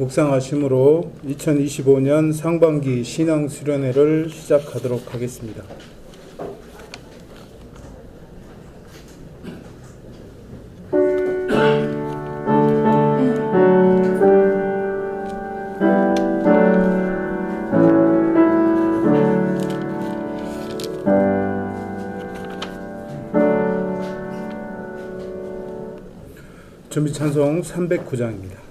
묵상하심으로 2025년 상반기 신앙수련회를 시작하도록 하겠습니다. 준비 찬송 309장입니다.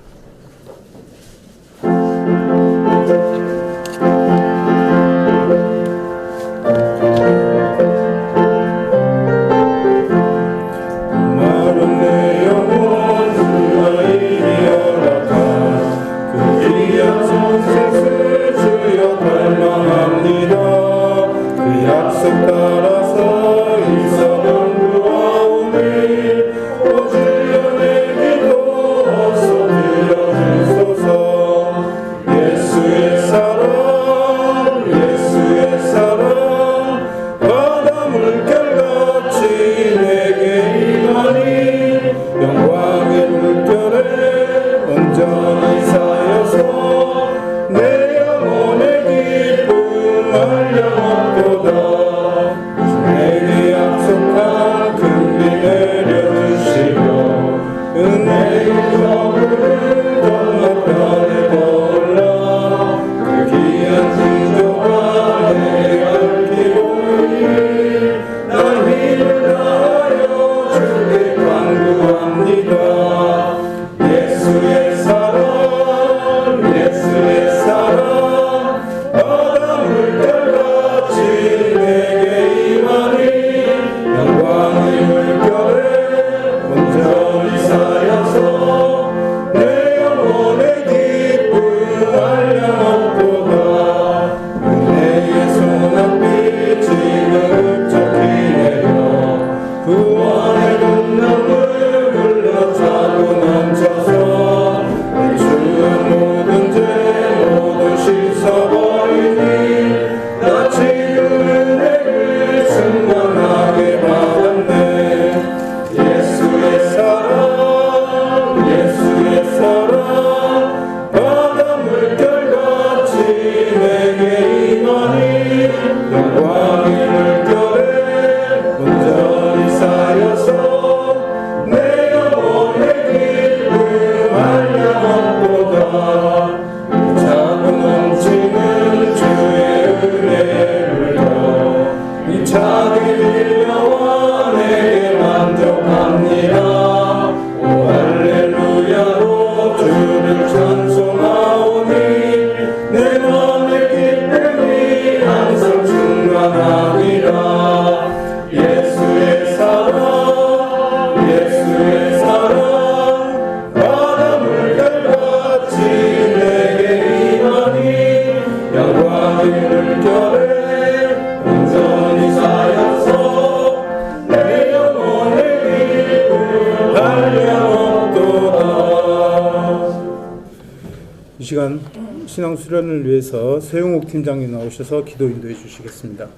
이 시간 신앙 수련을 위해서 세용욱 팀장님 나오셔서 기도 인도해 주시겠습니다.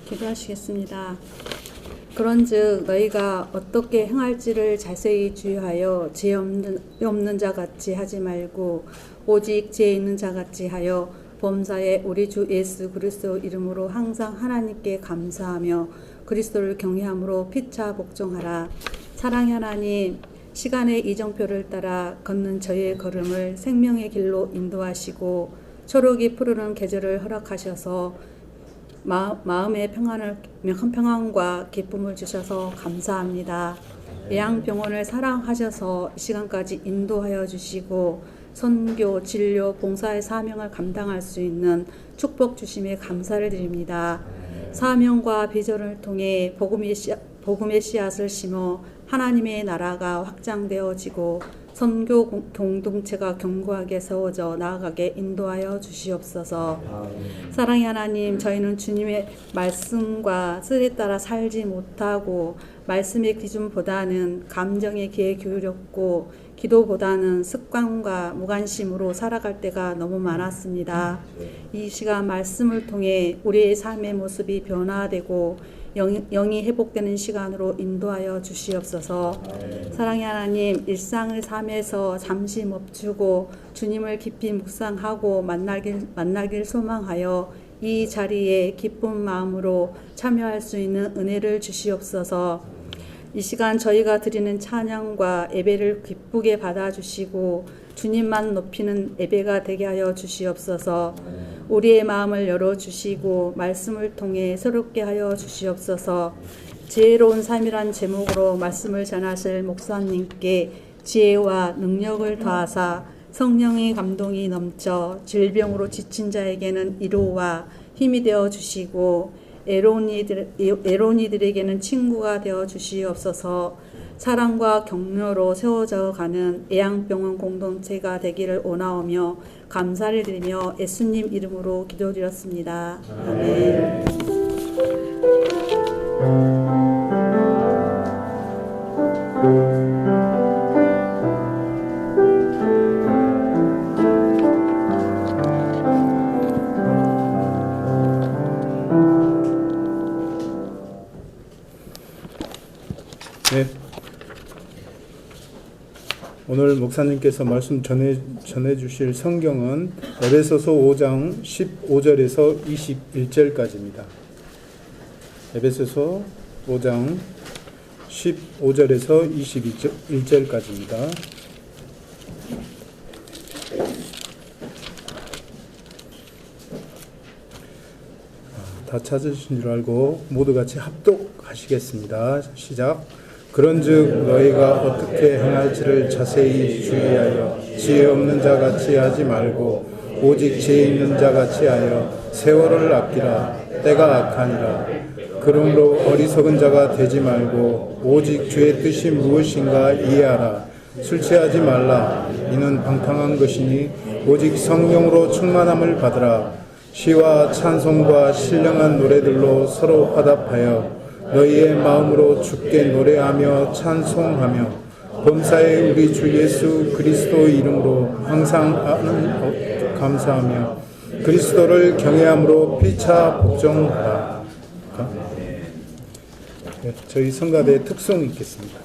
기도하시겠습니다. 그런즉 너희가 어떻게 행할지를 자세히 주의하여 죄 없는 자 같이 하지 말고 오직 죄 있는 자 같이 하여 범사에 우리 주 예수 그리스도 이름으로 항상 하나님께 감사하며 그리스도를 경외함으로 피차 복종하라. 사랑의 하나님, 시간의 이정표를 따라 걷는 저희의 걸음을 생명의 길로 인도하시고 초록이 푸르는 계절을 허락하셔서 마음의 평안과 기쁨을 주셔서 감사합니다. 예양병원을 사랑하셔서 이 시간까지 인도하여 주시고 선교, 진료, 봉사의 사명을 감당할 수 있는 축복 주심에 감사를 드립니다. 사명과 비전을 통해 복음의 씨앗을 심어 하나님의 나라가 확장되어지고 선교 공동체가 견고하게 세워져 나아가게 인도하여 주시옵소서. 사랑의 하나님, 저희는 주님의 말씀과 뜻에 따라 살지 못하고 말씀의 기준보다는 감정에 귀에 기울였고 기도보다는 습관과 무관심으로 살아갈 때가 너무 많았습니다. 이 시간 말씀을 통해 우리의 삶의 모습이 변화되고 영이 회복되는 시간으로 인도하여 주시옵소서. 사랑의 하나님, 일상의 삶에서 잠시 멈추고 주님을 깊이 묵상하고 만나길 소망하여 이 자리에 기쁜 마음으로 참여할 수 있는 은혜를 주시옵소서. 이 시간 저희가 드리는 찬양과 예배를 기쁘게 받아주시고 주님만 높이는 예배가 되게 하여 주시옵소서. 우리의 마음을 열어주시고 말씀을 통해 새롭게 하여 주시옵소서. 지혜로운 삶이란 제목으로 말씀을 전하실 목사님께 지혜와 능력을 더하사 성령의 감동이 넘쳐 질병으로 지친 자에게는 위로와 힘이 되어 주시고 애로운 이들에게는 친구가 되어 주시옵소서. 사랑과 격려로 세워져 가는 애양병원 공동체가 되기를 원하오며 감사를 드리며 예수님 이름으로 기도드렸습니다. 아멘. 네. 오늘 목사님께서 말씀 전해 주실 성경은 에베소서 5장 15절에서 21절까지입니다. 에베소서 5장 15절에서 21절까지입니다. 다 찾으신 줄 알고 모두 같이 합독하시겠습니다. 시작. 그런즉 너희가 어떻게 행할지를 자세히 주의하여 지혜 없는 자 같이 하지 말고 오직 지혜 있는 자 같이 하여 세월을 아끼라. 때가 악하니라. 그러므로 어리석은 자가 되지 말고 오직 주의 뜻이 무엇인가 이해하라. 술 취하지 말라. 이는 방탕한 것이니 오직 성령으로 충만함을 받으라. 시와 찬송과 신령한 노래들로 서로 화답하여 너희의 마음으로 주께 노래하며 찬송하며 범사에 우리 주 예수 그리스도 이름으로 항상 감사하며 그리스도를 경외함으로 피차 복종하라. 네, 저희 성가대의 특송이 있겠습니다.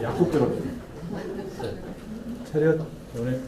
약속대로 차렷 연애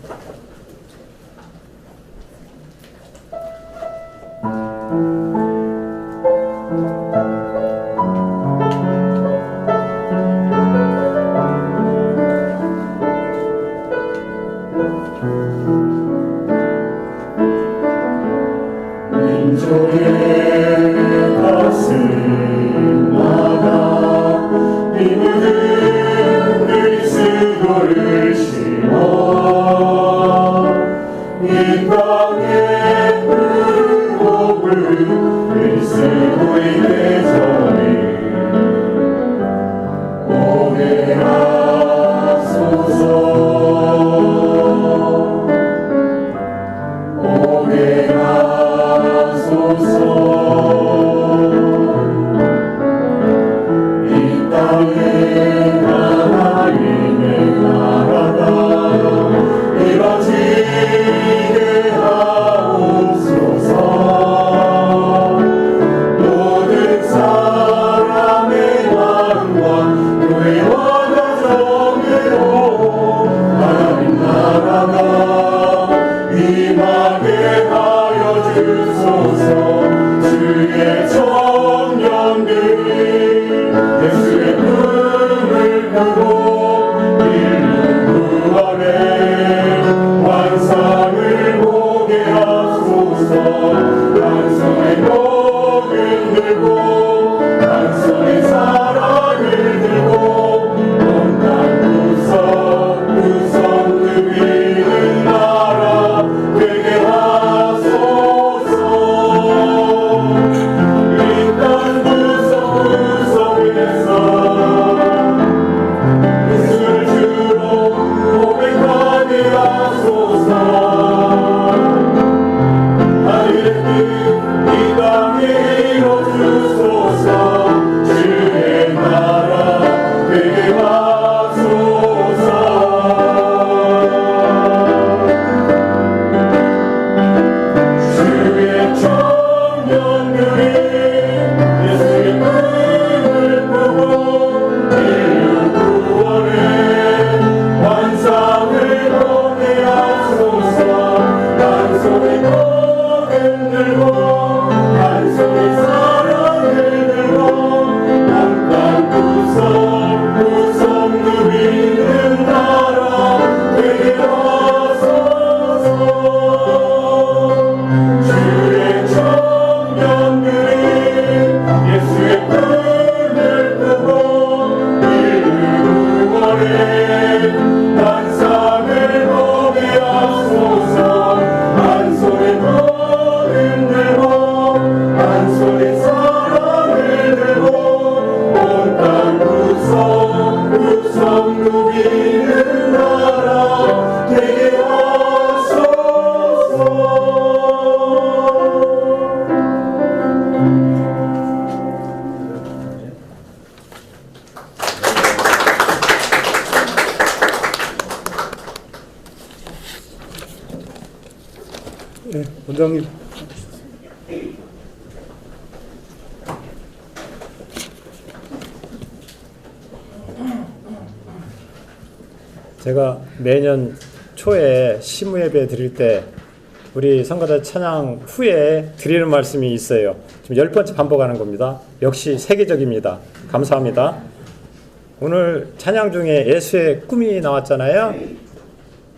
이 땅에 하나님의 나라가 네, 원장님. 제가 매년 초에 시무예배 드릴 때 우리 성가대 찬양 후에 드리는 말씀이 있어요. 지금 10번째 반복하는 겁니다. 역시 세계적입니다. 감사합니다. 오늘 찬양 중에 예수의 꿈이 나왔잖아요.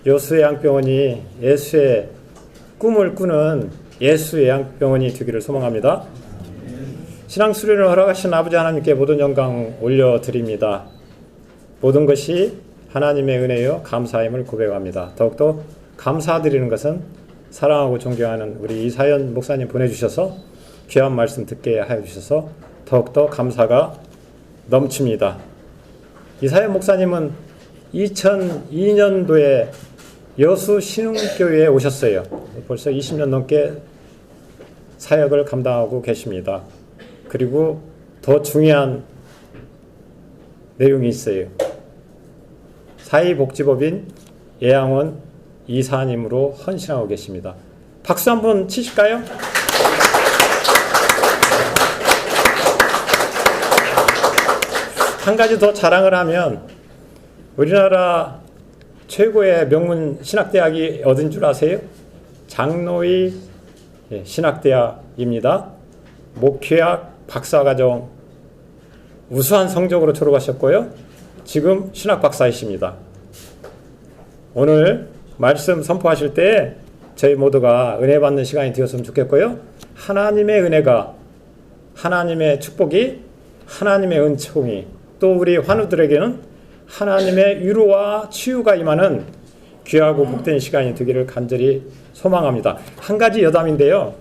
여수의 양병원이 예수의 꿈을 꾸는 예수의 양병원이 되기를 소망합니다. 신앙 수련을 허락하신 아버지 하나님께 모든 영광 올려드립니다. 모든 것이 하나님의 은혜요 감사함을 고백합니다. 더욱더 감사드리는 것은 사랑하고 존경하는 우리 이사연 목사님 보내주셔서 귀한 말씀 듣게 하여 주셔서 더욱더 감사가 넘칩니다. 이사연 목사님은 2002년도에 여수 신흥교회에 오셨어요. 벌써 20년 넘게 사역을 감당하고 계십니다. 그리고 더 중요한 내용이 있어요. 사회복지법인 예양원 이사님으로 헌신하고 계십니다. 박수 한번 치실까요? 한 가지 더 자랑을 하면 우리나라 최고의 명문 신학대학이 어딘 줄 아세요? 장로의 신학대학입니다. 목회학 박사과정 우수한 성적으로 졸업하셨고요. 지금 신학 박사이십니다. 오늘 말씀 선포하실 때 저희 모두가 은혜 받는 시간이 되었으면 좋겠고요. 하나님의 은혜가, 하나님의 축복이, 하나님의 은총이 또 우리 환우들에게는 하나님의 위로와 치유가 임하는 귀하고 복된 시간이 되기를 간절히 소망합니다. 한 가지 여담인데요.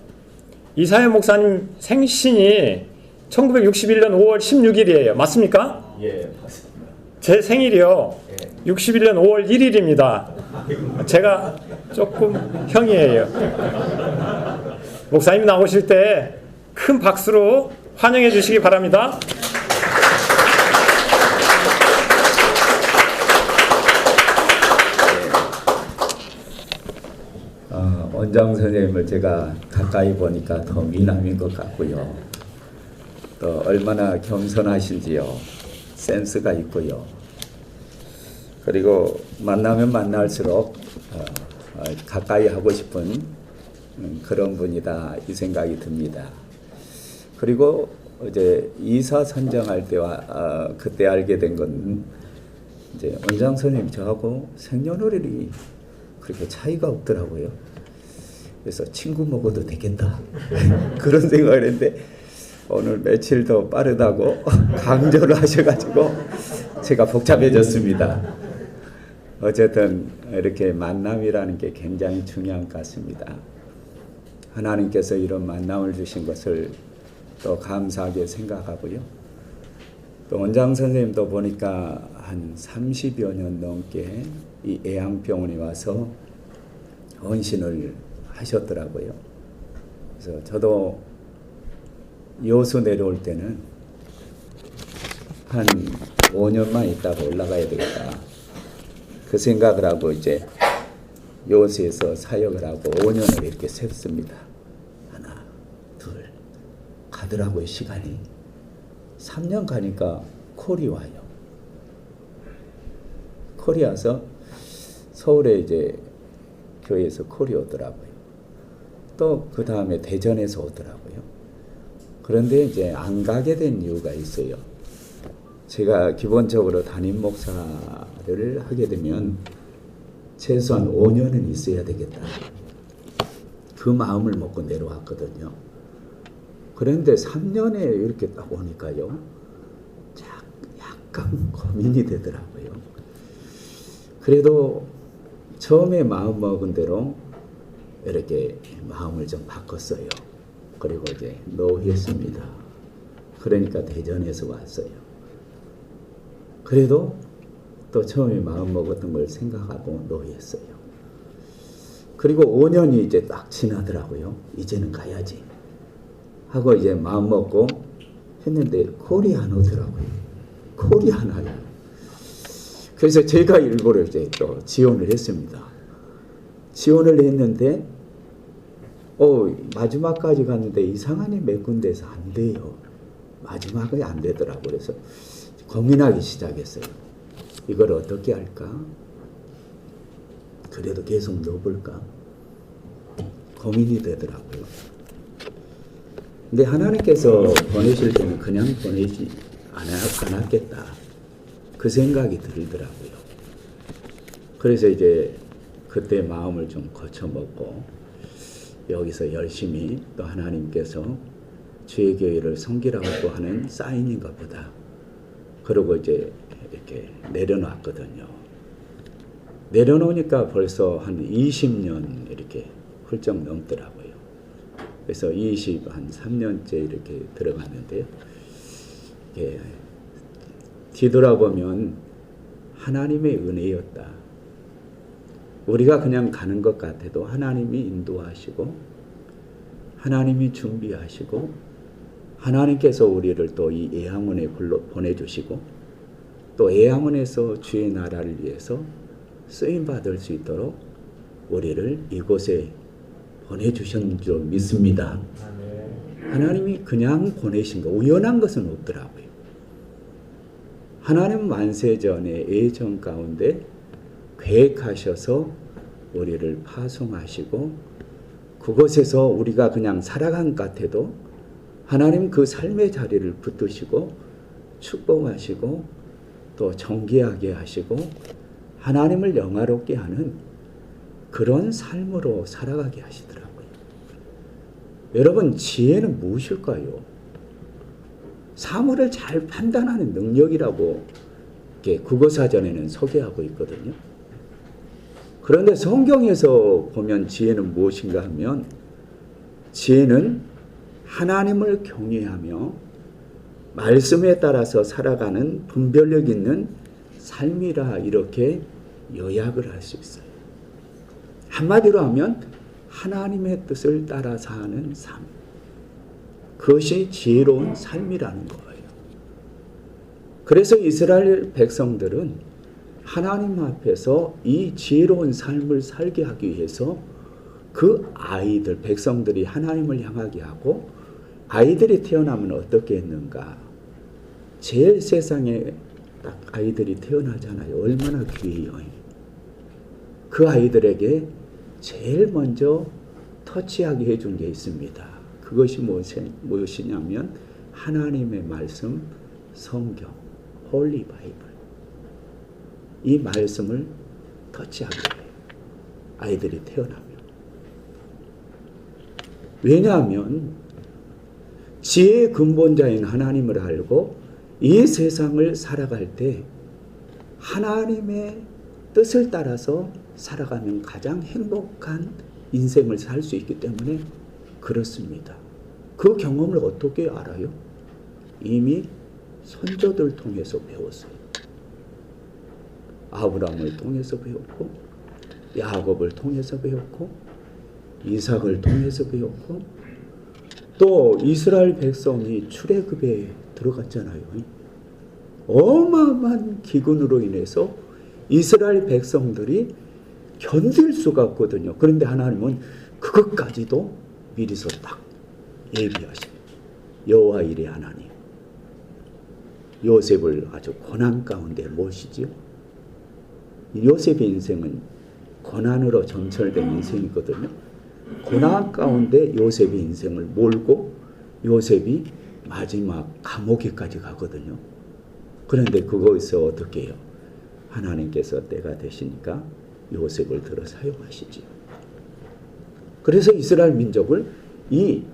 이사연 목사님 생신이 1961년 5월 16일이에요. 맞습니까? 예, 맞습니다. 제 생일이요. 61년 5월 1일입니다. 제가 조금 형이에요. 목사님 나오실 때 큰 박수로 환영해 주시기 바랍니다. 원장 선생님을 제가 가까이 보니까 더 미남인 것 같고요. 또 얼마나 겸손하신지요. 센스가 있고요. 그리고 만나면 만날수록 가까이 하고 싶은 그런 분이다 이 생각이 듭니다. 그리고 이제 이사 선정할 때와 그때 알게 된 건 이제 원장 선생님 저하고 생년월일이 그렇게 차이가 없더라고요. 그래서 친구 먹어도 되겠다 그런 생각을 했는데 오늘 며칠 더 빠르다고 강조를 하셔가지고 제가 복잡해졌습니다. 어쨌든 이렇게 만남이라는 게 굉장히 중요한 것 같습니다. 하나님께서 이런 만남을 주신 것을 또 감사하게 생각하고요. 또 원장 선생님도 보니까 한 30여 년 넘게 이 애양병원에 와서 헌신을 하셨더라고요. 그래서 저도 여수 내려올 때는 한 5년만 있다가 올라가야 되겠다. 그 생각을 하고 이제 여수에서 사역을 하고 5년을 이렇게 셌습니다. 하나, 둘 가더라고요. 시간이 3년 가니까 콜이 와요. 콜이 와서 서울에 이제 교회에서 콜이 오더라고요. 또 그 다음에 대전에서 오더라고요. 그런데 이제 안 가게 된 이유가 있어요. 제가 기본적으로 담임 목사를 하게 되면 최소한 5년은 있어야 되겠다. 그 마음을 먹고 내려왔거든요. 그런데 3년에 이렇게 딱 오니까요. 약간 고민이 되더라고요. 그래도 처음에 마음 먹은 대로 이렇게 마음을 좀 바꿨어요. 그리고 이제 노했습니다. 그러니까 대전에서 왔어요. 그래도 또 처음에 마음 먹었던 걸 생각하고 노했어요. 그리고 5년이 이제 딱 지나더라고요. 이제는 가야지 하고 이제 마음 먹고 했는데 콜이 안 오더라고요. 콜이 안 와요. 그래서 제가 일부러 이제 또 지원을 했습니다. 지원을 했는데 마지막까지 갔는데 이상하니 몇 군데에서 안 돼요. 마지막에 안 되더라고요. 그래서 고민하기 시작했어요. 이걸 어떻게 할까? 그래도 계속 넣어볼까? 고민이 되더라고요. 근데 하나님께서 보내실 때는 그냥 보내지 않았겠다. 그 생각이 들더라고요. 그래서 이제 그때 마음을 좀 거쳐먹고 여기서 열심히 또 하나님께서 주의 교회를 섬기라고 하는 사인인가 보다. 그러고 이제 이렇게 내려놨거든요. 내려놓으니까 벌써 한 20년 이렇게 훌쩍 넘더라고요. 그래서 23년째 이렇게 들어갔는데요. 이게 뒤돌아보면 하나님의 은혜였다. 우리가 그냥 가는 것 같아도 하나님이 인도하시고 하나님이 준비하시고 하나님께서 우리를 또 이 애양원에 보내주시고 또 애양원에서 주의 나라를 위해서 쓰임받을 수 있도록 우리를 이곳에 보내주신 줄 믿습니다. 하나님이 그냥 보내신 거 우연한 것은 없더라고요. 하나님 만세전의 예정 가운데 계획하셔서 우리를 파송하시고 그곳에서 우리가 그냥 살아간 것 같아도 하나님 그 삶의 자리를 붙드시고 축복하시고 또 정기하게 하시고 하나님을 영화롭게 하는 그런 삶으로 살아가게 하시더라고요. 여러분, 지혜는 무엇일까요? 사물을 잘 판단하는 능력이라고 국어사전에는 소개하고 있거든요. 그런데 성경에서 보면 지혜는 무엇인가 하면 지혜는 하나님을 경외하며 말씀에 따라서 살아가는 분별력 있는 삶이라 이렇게 요약을 할 수 있어요. 한마디로 하면 하나님의 뜻을 따라 사는 삶. 그것이 지혜로운 삶이라는 거예요. 그래서 이스라엘 백성들은 하나님 앞에서 이 지혜로운 삶을 살게 하기 위해서 그 아이들, 백성들이 하나님을 향하게 하고 아이들이 태어나면 어떻게 했는가? 제일 세상에 딱 아이들이 태어나잖아요. 얼마나 귀해요. 그 아이들에게 제일 먼저 터치하게 해준 게 있습니다. 그것이 무엇이냐면 하나님의 말씀, 성경, 홀리 바이블. 이 말씀을 터치하게 해요. 아이들이 태어나면. 왜냐하면 지혜의 근본자인 하나님을 알고 이 세상을 살아갈 때 하나님의 뜻을 따라서 살아가면 가장 행복한 인생을 살 수 있기 때문에 그렇습니다. 그 경험을 어떻게 알아요? 이미 선조들 통해서 배웠어요. 아브라함을 통해서 배웠고 야곱을 통해서 배웠고 이삭을 통해서 배웠고 또 이스라엘 백성이 출애굽에 들어갔잖아요. 어마어마한 기근으로 인해서 이스라엘 백성들이 견딜 수가 없거든요. 그런데 하나님은 그것까지도 미리서 딱 예비하십니다. 여호와 일의 하나님. 요셉을 아주 고난 가운데 모시지요. 요셉의 인생은 고난으로 점철된 인생이거든요. 고난 가운데 요셉의 인생을 몰고 요셉이 마지막 감옥에까지 가거든요. 그런데 그거에서 어떻게 해요? 하나님께서 때가 되시니까 요셉을 들어 사용하시지요. 그래서 이스라엘 민족을 이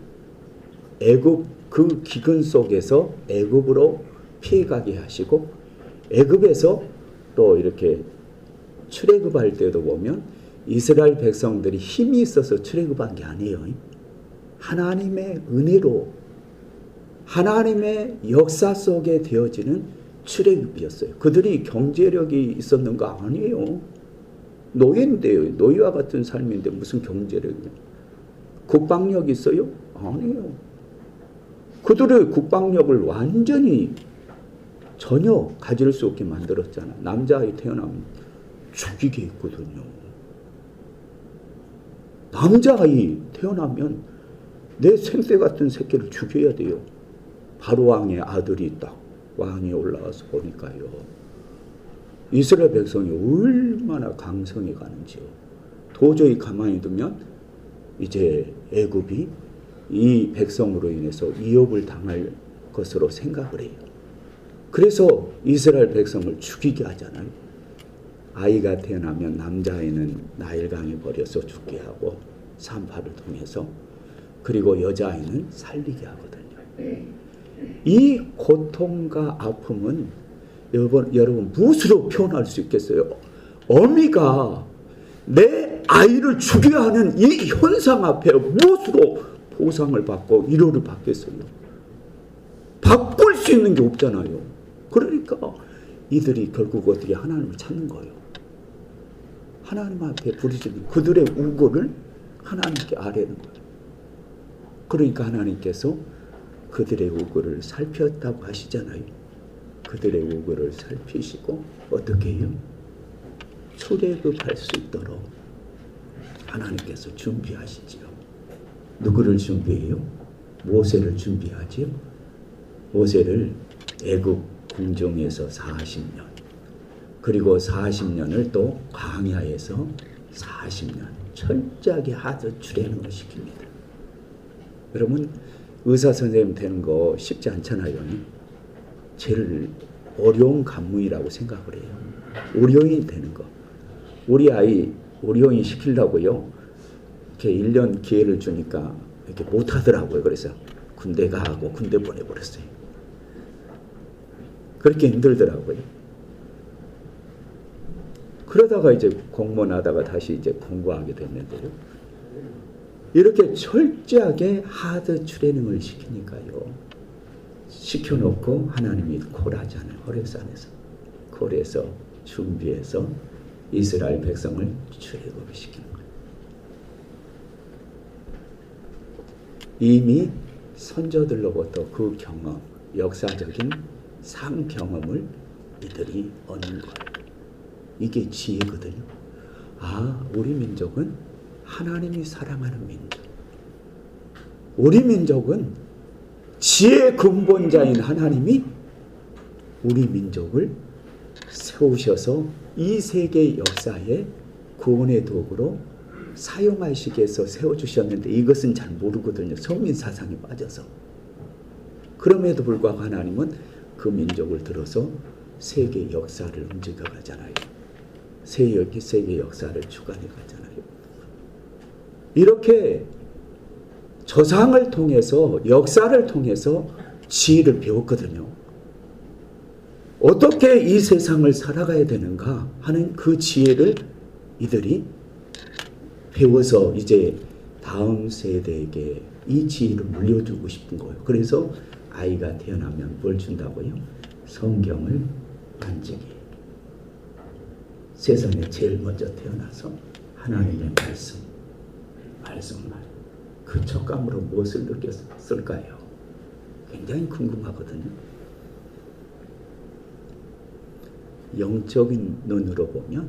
애굽 그 기근 속에서 애굽으로 피해가게 하시고 애굽에서 또 이렇게 출애굽할 때도 보면 이스라엘 백성들이 힘이 있어서 출애굽한 게 아니에요. 하나님의 은혜로 하나님의 역사 속에 되어지는 출애굽이었어요. 그들이 경제력이 있었는가? 아니에요. 노예인데요. 노예와 같은 삶인데 무슨 경제력이냐? 국방력이 있어요? 아니에요. 그들의 국방력을 완전히 전혀 가질 수 없게 만들었잖아요. 남자아이 태어나면 죽이게 했거든요. 남자아이 태어나면 내 생새 같은 새끼를 죽여야 돼요. 바로 왕의 아들이 딱 왕이 올라와서 보니까요. 이스라엘 백성이 얼마나 강성해 가는지요. 도저히 가만히 두면 이제 애굽이 이 백성으로 인해서 위협을 당할 것으로 생각을 해요. 그래서 이스라엘 백성을 죽이게 하잖아요. 아이가 태어나면 남자아이는 나일강에 버려서 죽게 하고 산파를 통해서, 그리고 여자아이는 살리게 하거든요. 이 고통과 아픔은 여러분 무엇으로 표현할 수 있겠어요? 어미가 내 아이를 죽여야 하는 이 현상 앞에 무엇으로 보상을 받고 위로를 받겠어요? 바꿀 수 있는 게 없잖아요. 그러니까 이들이 결국 어떻게 하나님을 찾는 거예요. 하나님 앞에 부르짖는 그들의 우고를 하나님께 아뢰는 거예요. 그러니까 하나님께서 그들의 우고를 살폈다고 하시잖아요. 그들의 우고를 살피시고 어떻게 해요? 출애굽할 수 있도록 하나님께서 준비하시지요. 누구를 준비해요? 모세를 준비하지요. 모세를 애굽 궁정에서 40년, 그리고 40년을 또 광야에서 40년 철저하게 하드 트레이닝을 시킵니다. 여러분, 의사 선생님 되는 거 쉽지 않잖아요. 제일 어려운 관문이라고 생각을 해요. 의료인 되는 거. 우리 아이 의료인 시키려고요, 이렇게 1년 기회를 주니까 이렇게 못하더라고요. 그래서 군대 가고 군대 보내버렸어요. 그렇게 힘들더라고요. 그러다가 이제 공무원 하다가 다시 이제 공부하게 됐는데요. 이렇게 철저하게 하드 트레이닝을 시키니까요. 시켜놓고 하나님이 콜하잖아요. 호렙산에서. 콜해서 준비해서 이스라엘 백성을 출애굽을 시키는 거예요. 이미 선조들로부터 그 경험, 역사적인 상 경험을 이들이 얻는 거예요. 이게 지혜거든요. 아, 우리 민족은 하나님이 사랑하는 민족. 우리 민족은 지혜의 근본자인 하나님이 우리 민족을 세우셔서 이 세계 역사에 구원의 도구로 사용하시기 위해서 세워주셨는데 이것은 잘 모르거든요. 성민 사상에 빠져서. 그럼에도 불구하고 하나님은 그 민족을 들어서 세계 역사를 움직여 가잖아요. 세계 역사를 주관해 가잖아요. 이렇게 조상을 통해서, 역사를 통해서 지혜를 배웠거든요. 어떻게 이 세상을 살아가야 되는가 하는 그 지혜를 이들이 배워서 이제 다음 세대에게 이 지혜를 물려주고 싶은 거예요. 그래서 아이가 태어나면 뭘 준다고요? 성경을 만지게. 세상에 제일 먼저 태어나서 하나님의 말씀만 그 촉감으로 무엇을 느꼈을까요? 굉장히 궁금하거든요. 영적인 눈으로 보면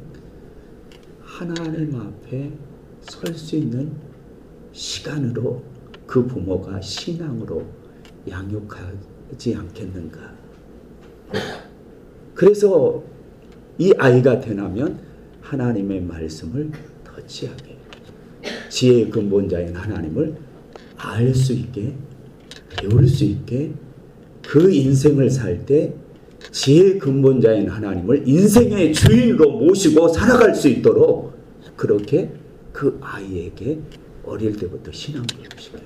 하나님 앞에 설 수 있는 시간으로 그 부모가 신앙으로 양육하지 않겠는가. 그래서 이 아이가 태어나면 하나님의 말씀을 터치하게, 지혜의 근본자인 하나님을 알 수 있게, 배울 수 있게, 그 인생을 살 때 지혜의 근본자인 하나님을 인생의 주인으로 모시고 살아갈 수 있도록 그렇게 그 아이에게 어릴 때부터 신앙교육을 시켜요.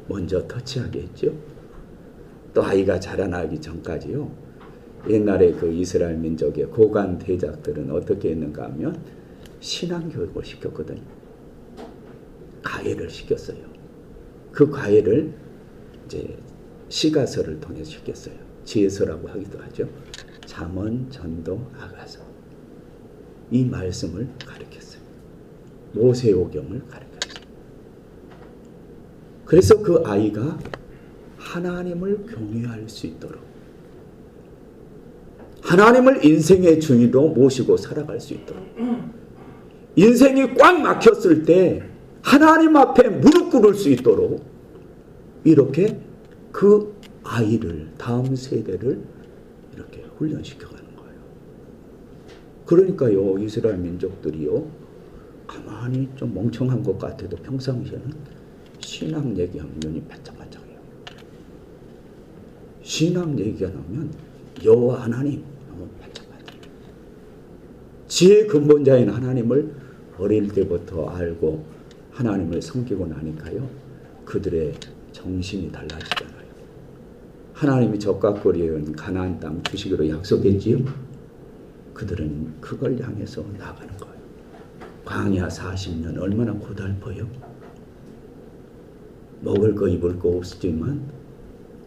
먼저 터치하게 했죠. 또 아이가 자라나기 전까지요. 옛날에 그 이스라엘 민족의 고관 대작들은 어떻게 했는가 하면 신앙교육을 시켰거든요. 가해를 시켰어요. 그 가해를 이제 시가서를 통해서 시켰어요. 지혜서라고 하기도 하죠. 잠언, 전도, 아가서. 이 말씀을 가르쳤어요. 모세오경을 가르쳤어요. 그래서 그 아이가 하나님을 경외할 수 있도록, 하나님을 인생의 주인으로 모시고 살아갈 수 있도록, 인생이 꽉 막혔을 때 하나님 앞에 무릎 꿇을 수 있도록 이렇게 그 아이를, 다음 세대를 이렇게 훈련시켜가는 거예요. 그러니까요, 이스라엘 민족들이요, 가만히 좀 멍청한 것 같아도 평상시에는 신앙 얘기하면 눈이 반짝반짝해요. 신앙 얘기가 나오면 여호와 하나님 하면 반짝반짝. 지혜의 근본자인 하나님을 어릴 때부터 알고 하나님을 섬기고 나니까요, 그들의 정신이 달라지잖아요. 하나님이 적각거리에 가나안 땅 주시기로 약속했지요. 그들은 그걸 향해서 나가는 거예요. 광야 40년 얼마나 고달퍼요. 먹을 거 입을 거 없지만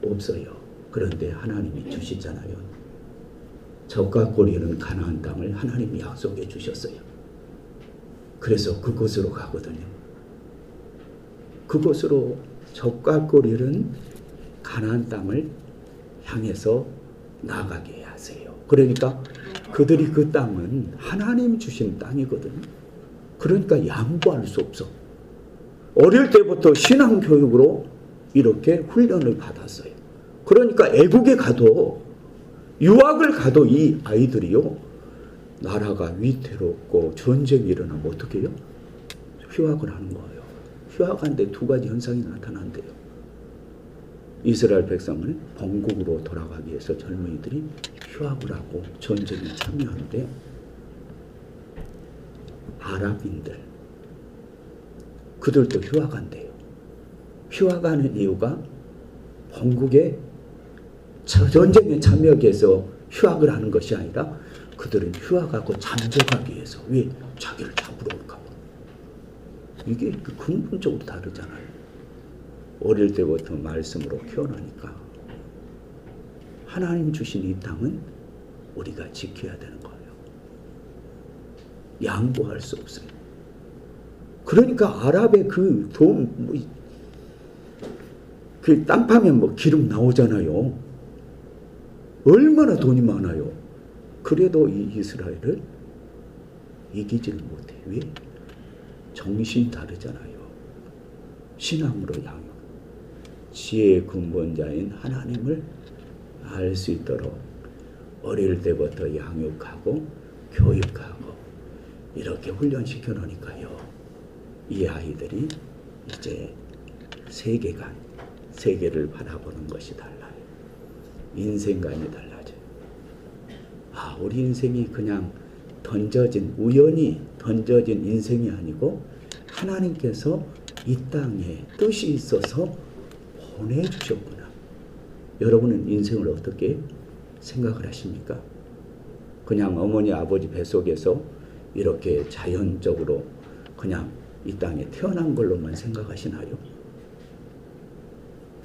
없어요. 그런데 하나님이 주시잖아요. 적각거리는 가나안 땅을 하나님이 약속해 주셨어요. 그래서 그곳으로 가거든요. 그곳으로 적각거리는 가나안 땅을 향해서 나가게 하세요. 그러니까 그들이 그 땅은 하나님 주신 땅이거든요. 그러니까 양보할 수 없어. 어릴 때부터 신앙 교육으로 이렇게 훈련을 받았어요. 그러니까 애국에 가도, 유학을 가도 이 아이들이요, 나라가 위태롭고 전쟁이 일어나면 어떻게 해요? 휴학을 하는 거예요. 휴학하는데 두 가지 현상이 나타난대요. 이스라엘 백성을 본국으로 돌아가기 위해서 젊은이들이 휴학을 하고 전쟁에 참여하는데, 아랍인들, 그들도 휴학한대요. 휴학하는 이유가 본국에 전쟁에 참여하기 위해서 휴학을 하는 것이 아니라 그들은 휴학하고 잠적하기 위해서. 왜? 자기를 잡으러 올까 봐. 이게 근본적으로 다르잖아요. 어릴 때부터 말씀으로 키워나니까 하나님 주신 이 땅은 우리가 지켜야 되는 거예요. 양보할 수 없어요. 그러니까 아랍의 그 돈, 그 땅 파면 기름 나오잖아요. 얼마나 돈이 많아요. 그래도 이 이스라엘을 이기지를 못해. 왜? 정신이 다르잖아요. 신앙으로 양육. 지혜의 근본자인 하나님을 알 수 있도록 어릴 때부터 양육하고 교육하고 이렇게 훈련시켜 놓으니까요, 이 아이들이 이제 세계를 바라보는 것이 달라요. 인생관이 달라져요. 아, 우리 인생이 그냥 우연히 던져진 인생이 아니고 하나님께서 이 땅에 뜻이 있어서 보내주셨구나. 여러분은 인생을 어떻게 생각을 하십니까? 그냥 어머니 아버지 뱃속에서 이렇게 자연적으로 그냥 이 땅에 태어난 걸로만 생각하시나요?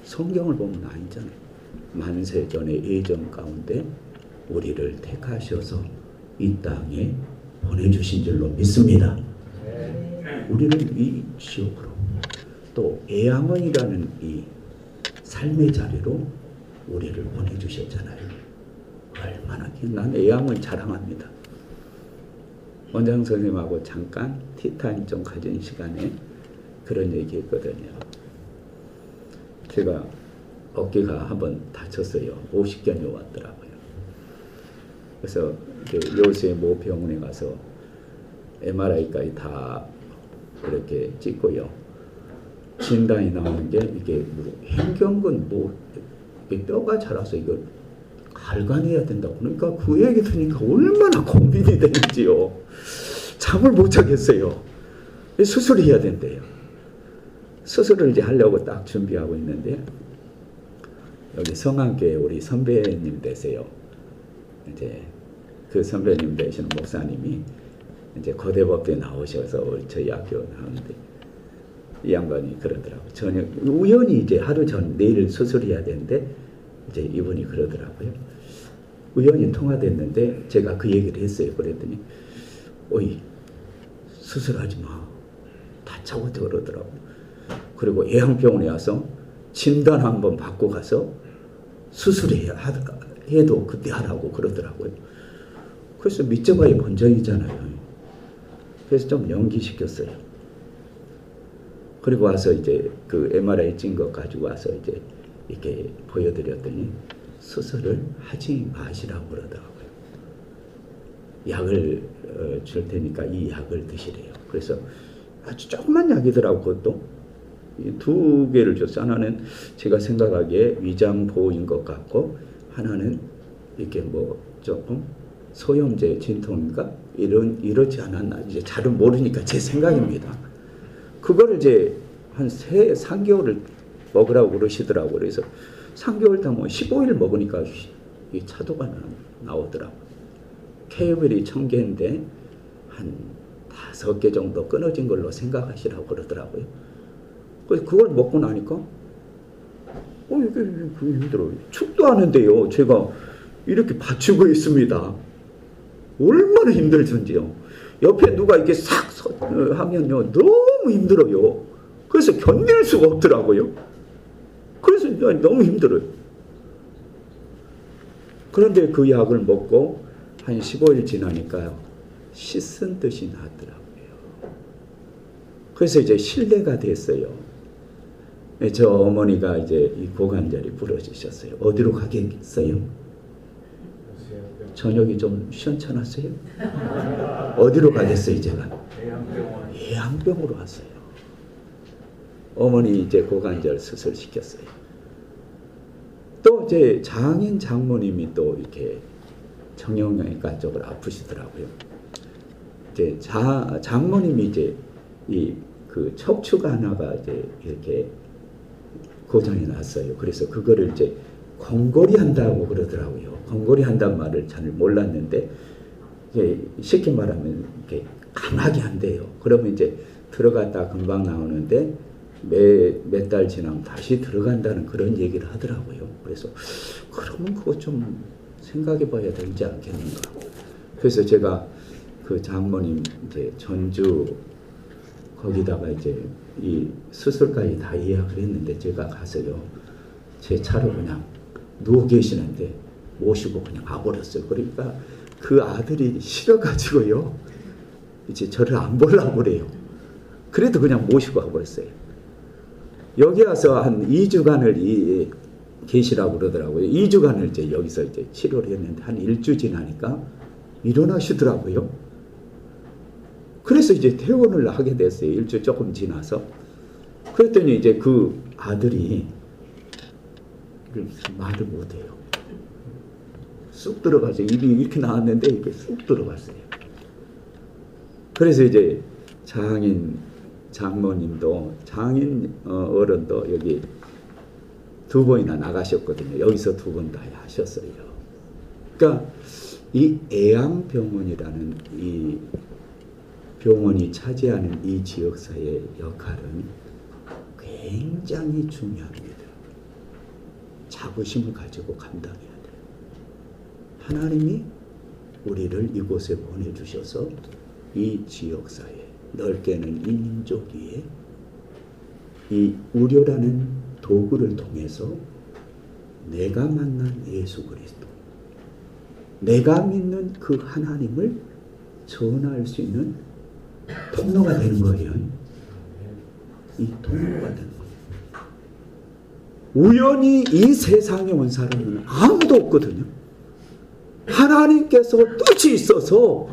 성경을 보면 아니잖아요. 만세전의 예정 가운데 우리를 택하셔서 이 땅에 보내주신 줄로 믿습니다. 우리는 이 지옥으로, 또 애양원이라는 이 삶의 자리로 우리를 보내주셨잖아요. 얼마나 난 애양원 자랑합니다. 원장 선생님하고 잠깐 티타임 좀 가진 시간에 그런 얘기 했거든요. 제가 어깨가 한번 다쳤어요. 50견이 왔더라고요. 그래서 요새 모 병원에 가서 MRI까지 다 이렇게 찍고요. 진단이 나오는 게 이게 행경근 뼈가 자라서 이거 갈관해야 된다고. 그러니까 그 얘기 들으니까 얼마나 고민이 되는지요. 잠을 못 자겠어요. 수술해야 된대요. 수술을 이제 하려고 딱 준비하고 있는데, 여기 성안교회 우리 선배님 되세요. 이제 그 선배님 되시는 목사님이 이제 거대법대 나오셔서 저희 학교 나오는데, 이 양반이 그러더라고요. 저녁 우연히 이제 하루 전 내일 수술해야 되는데 이제 이분이 그러더라고요. 우연히 통화됐는데 제가 그 얘기를 했어요. 그랬더니 어이, 수술하지 마. 다차고 그러더라고요. 그리고 예양병원에 와서 진단 한번 받고 가서 수술해야 해도 그때 하라고 그러더라고요. 그래서 밑져봐야 본전이잖아요. 그래서 좀 연기시켰어요. 그리고 와서 이제 그 MRI 찍은 것 가지고 와서 이제 이렇게 보여드렸더니 수술을 하지 마시라고 그러더라고요. 약을 줄 테니까 이 약을 드시래요. 그래서 아주 조그만 약이더라고. 그것도 이 두 개를 줬어. 하나는 제가 생각하기에 위장 보호인 것 같고, 하나는 이렇게 뭐 조금 소염제 진통인가 이렇지 않았나, 이제 잘은 모르니까 제 생각입니다. 그거를 이제 한 3개월을 먹으라고 그러시더라고요. 그래서 3개월 다 뭐 15일 먹으니까 이 차도가 나오더라고요. 케이블이 1000개인데 한 5개 정도 끊어진 걸로 생각하시라고 그러더라고요. 그래서 그걸 먹고 나니까 이게 힘들어요. 춥도 하는데요, 제가 이렇게 받치고 있습니다. 얼마나 힘들던지요. 옆에 누가 이렇게 싹 하면요 너무 힘들어요. 그래서 견딜 수가 없더라고요. 그래서 너무 힘들어요. 그런데 그 약을 먹고 한 15일 지나니까요, 씻은 듯이 나더라고요. 그래서 이제 신뢰가 됐어요. 저 어머니가 이제 이 고관절이 부러지셨어요. 어디로 가겠어요? 저녁이 좀 시원찮았어요? 어디로 가겠어요, 제가? 예양병으로 왔어요. 어머니 이제 고관절 수술 시켰어요. 또 이제 장인 장모님이 또 이렇게 정형외과 쪽으로 아프시더라고요. 이제 장모님이 이제 이 그 척추가 하나가 이제 이렇게 고장이 났어요. 그래서 그거를 이제 공골이 한다고 그러더라고요. 공골이 한다는 말을 잘 몰랐는데, 이제 쉽게 말하면 이렇게 강하게 한대요. 그러면 이제 들어갔다 금방 나오는데 몇 달 지나면 다시 들어간다는 그런 얘기를 하더라고요. 그래서 그러면 그거 좀 생각해 봐야 되지 않겠는가. 그래서 제가 그 장모님 이제 전주 거기다가 이제 이 수술까지 다 예약을 했는데, 제가 가서요, 제 차로 그냥 누워 계시는데 모시고 그냥 가버렸어요. 그러니까 그 아들이 싫어가지고요, 이제 저를 안 보려고 그래요. 그래도 그냥 모시고 가버렸어요. 여기 와서 한 2주간을 계시라고 그러더라고요. 2주간을 이제 여기서 이제 치료를 했는데 한 1주 지나니까 일어나시더라고요. 그래서 이제 퇴원을 하게 됐어요. 1주 조금 지나서. 그랬더니 이제 그 아들이 말을 못해요. 쑥 들어가서 입이 이렇게 나왔는데 이렇게 쑥 들어갔어요. 그래서 이제 장모님도 장인 어른도 여기 2번이나 나가셨거든요. 여기서 2번 다 하셨어요. 그러니까 이 애양병원이라는 이 병원이 차지하는 이 지역사회의 역할은 굉장히 중요합니다. 자부심을 가지고 감당해야 돼요. 하나님이 우리를 이곳에 보내주셔서 이 지역사회, 넓게는 이 민족 위에 이 우려라는 도구를 통해서 내가 만난 예수 그리스도, 내가 믿는 그 하나님을 전할 수 있는 통로가 되는 거예요. 이 통로가 되는 거예요. 우연히 이 세상에 온 사람은 아무도 없거든요. 하나님께서 뜻이 있어서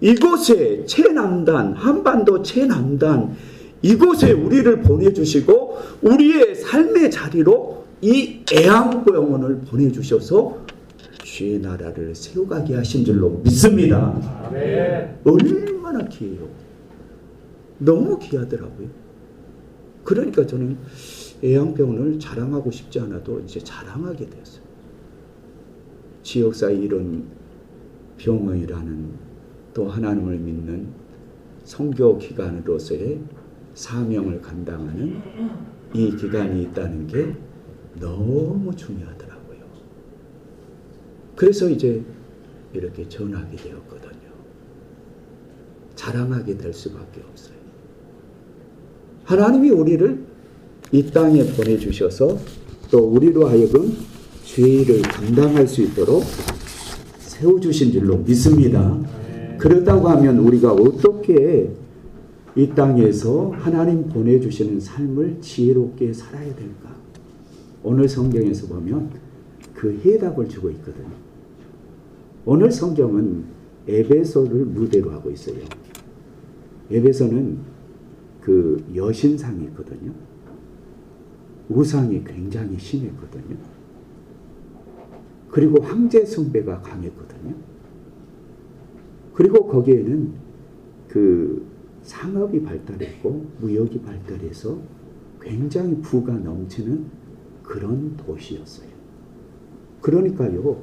이곳에 최남단, 한반도 최남단 이곳에 우리를 보내주시고 우리의 삶의 자리로 이 애양병원을 보내주셔서 주의 나라를 세워가게 하신 줄로 믿습니다. 아멘. 얼마나 귀해요. 너무 귀하더라고요. 그러니까 저는 애양병원을 자랑하고 싶지 않아도 이제 자랑하게 됐어요. 지역사회 이런 병원이라는 또 하나님을 믿는 선교 기관으로서의 사명을 감당하는 이 기관이 있다는 게 너무 중요하더라고요. 그래서 이제 이렇게 전하게 되었거든요. 자랑하게 될 수밖에 없어요. 하나님이 우리를 이 땅에 보내주셔서 또 우리로 하여금 죄를 감당할 수 있도록 세워주신 줄로 믿습니다. 그렇다고 하면 우리가 어떻게 이 땅에서 하나님 보내주시는 삶을 지혜롭게 살아야 될까? 오늘 성경에서 보면 그 해답을 주고 있거든요. 오늘 성경은 에베소를 무대로 하고 있어요. 에베소는 그 여신상이 있거든요. 우상이 굉장히 심했거든요. 그리고 황제 숭배가 강했거든요. 그리고 거기에는 그 상업이 발달했고 무역이 발달해서 굉장히 부가 넘치는 그런 도시였어요. 그러니까요,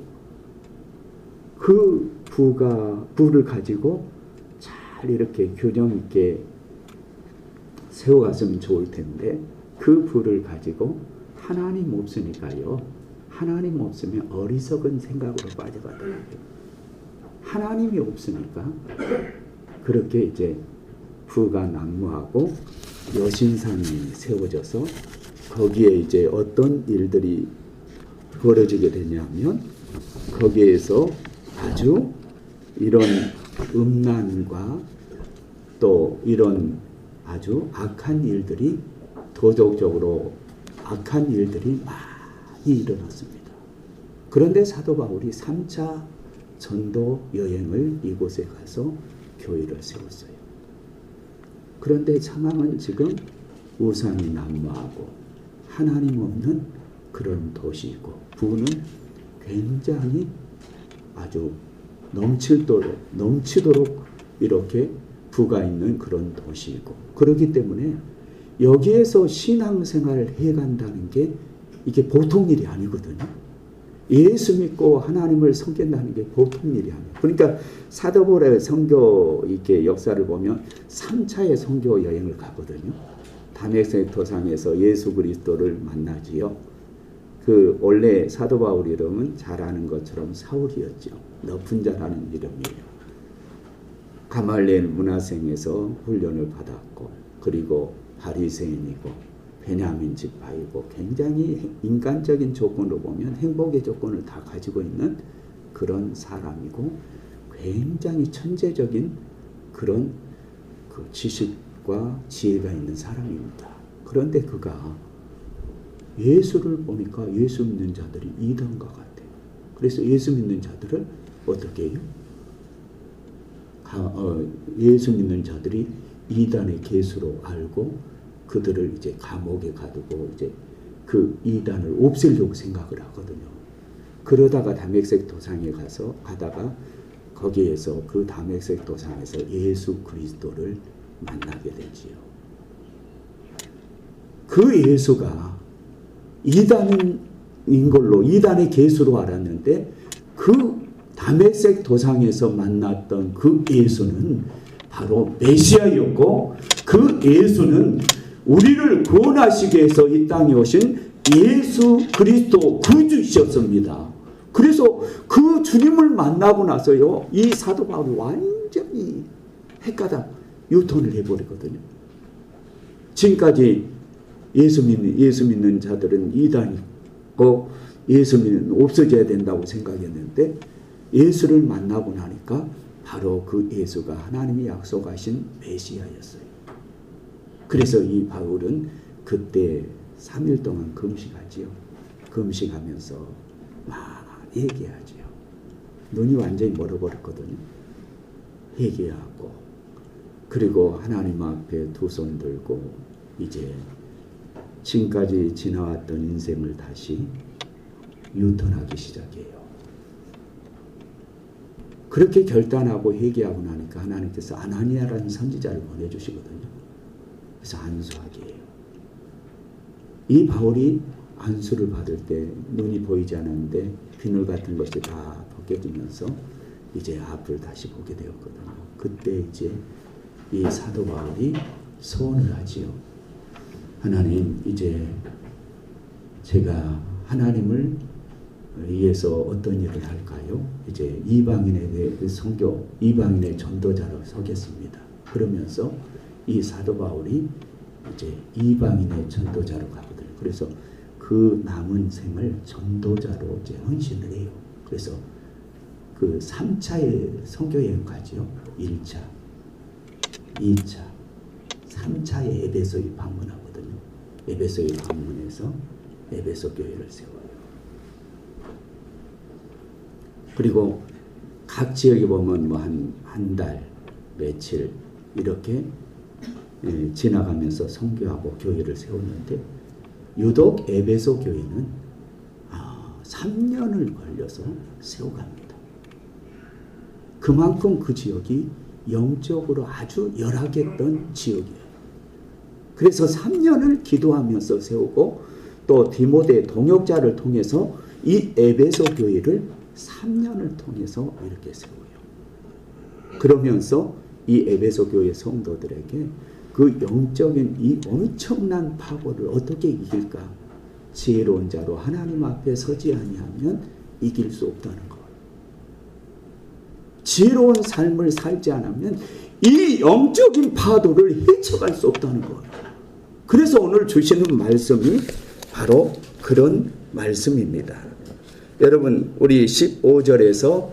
그 부를 가지고 잘 이렇게 균형 있게 세워갔으면 좋을 텐데 그 부를 가지고 하나님 없으니까요, 하나님 없으면 어리석은 생각으로 빠져가더라고요. 하나님이 없으니까 그렇게 이제 부가 난무하고 여신상이 세워져서 거기에 이제 어떤 일들이 벌어지게 되냐면 거기에서 아주 이런 음란과 또 이런 아주 악한 일들이 도덕적으로 악한 일들이 많이 일어났습니다. 그런데 사도 바울이 3차 전도 여행을 이곳에 가서 교회를 세웠어요. 그런데 상황은 지금 우상이 난무하고 하나님 없는 그런 도시이고 부는 굉장히 아주 넘치도록 이렇게 부가 있는 그런 도시이고, 그렇기 때문에 여기에서 신앙생활을 해간다는 게 이게 보통 일이 아니거든요. 예수 믿고 하나님을 섬긴다는 게 보통 일이 아니에요. 그러니까 사도 바울의 선교 이렇게 역사를 보면 3차의 선교 여행을 가거든요. 다메섹 도상에서 예수 그리스도를 만나지요. 그 원래 사도 바울 이름은 잘 아는 것처럼 사울이었죠. 높은 자라는 이름이에요. 가말리엘 문화생에서 훈련을 받았고, 그리고 바리새인이고 베냐민 지파이고, 굉장히 인간적인 조건으로 보면 행복의 조건을 다 가지고 있는 그런 사람이고, 굉장히 천재적인 그런 그 지식과 지혜가 있는 사람입니다. 그런데 그가 예수를 보니까 예수 믿는 자들이 이단과 같아요. 그래서 예수 믿는 자들을 어떻게 해요? 예수 믿는 자들이 이단의 계수로 알고 그들을 이제 감옥에 가두고 이제 그 이단을 없애려고 생각을 하거든요. 그러다가 다메섹 도상에 가다가 거기에서 그 다메섹 도상에서 예수 그리스도를 만나게 되지요. 그 예수가 이단인 걸로 이단의 계수로 알았는데 그 다메섹 도상에서 만났던 그 예수는 바로 메시아였고, 그 예수는 우리를 구원하시기 위해서 이 땅에 오신 예수 그리스도 구주셨습니다. 그래서 그 주님을 만나고 나서요, 이 사도 바울이 완전히 헷가닥 유턴을 해버리거든요. 지금까지 예수 믿는 자들은 이단이고 예수 믿는 없어져야 된다고 생각했는데, 예수를 만나고 나니까 바로 그 예수가 하나님이 약속하신 메시아였어요. 그래서 이 바울은 그때 3일 동안 금식하지요. 금식하면서 막 얘기하지요. 눈이 완전히 멀어버렸거든요. 회개하고, 그리고 하나님 앞에 두 손 들고 이제 지금까지 지나왔던 인생을 다시 유턴하기 시작해요. 그렇게 결단하고 회개하고 나니까 하나님께서 아나니아라는 선지자를 보내주시거든요. 그래서 안수하게 해요. 이 바울이 안수를 받을 때 눈이 보이지 않았는데 비늘 같은 것이 다 벗겨지면서 이제 앞을 다시 보게 되었거든요. 그때 이제 이 사도 바울이 소원을 하지요. 하나님, 이제 제가 하나님을 위해서 어떤 일을 할까요? 이제 이방인의 선교, 이방인의 전도자로 서겠습니다. 그러면서 이 사도 바울이 이제 이방인의 전도자로 가거든요. 그래서 그 남은 생을 전도자로 이제 헌신을 해요. 그래서 그 3차의 선교 여행 가지요. 1차, 2차, 3차에 에베소에 방문하거든요. 에베소에 방문해서 에베소 교회를 세워요. 그리고 각 지역에 보면 뭐 한 달, 며칠 이렇게 지나가면서 선교하고 교회를 세웠는데 유독 에베소 교회는 3년을 걸려서 세워갑니다. 그만큼 그 지역이 영적으로 아주 열악했던 지역이에요. 그래서 3년을 기도하면서 세우고 또 디모데 동역자를 통해서 이 에베소 교회를 3년을 통해서 이렇게 세워요. 그러면서 이 에베소 교회 성도들에게 그 영적인 이 엄청난 파벌을 어떻게 이길까? 지혜로운 자로 하나님 앞에 서지 아니하면 이길 수 없다는 것. 지혜로운 삶을 살지 않으면 이 영적인 파도를 헤쳐갈 수 없다는 것. 그래서 오늘 주시는 말씀이 바로 그런 말씀입니다. 여러분 우리 15절에서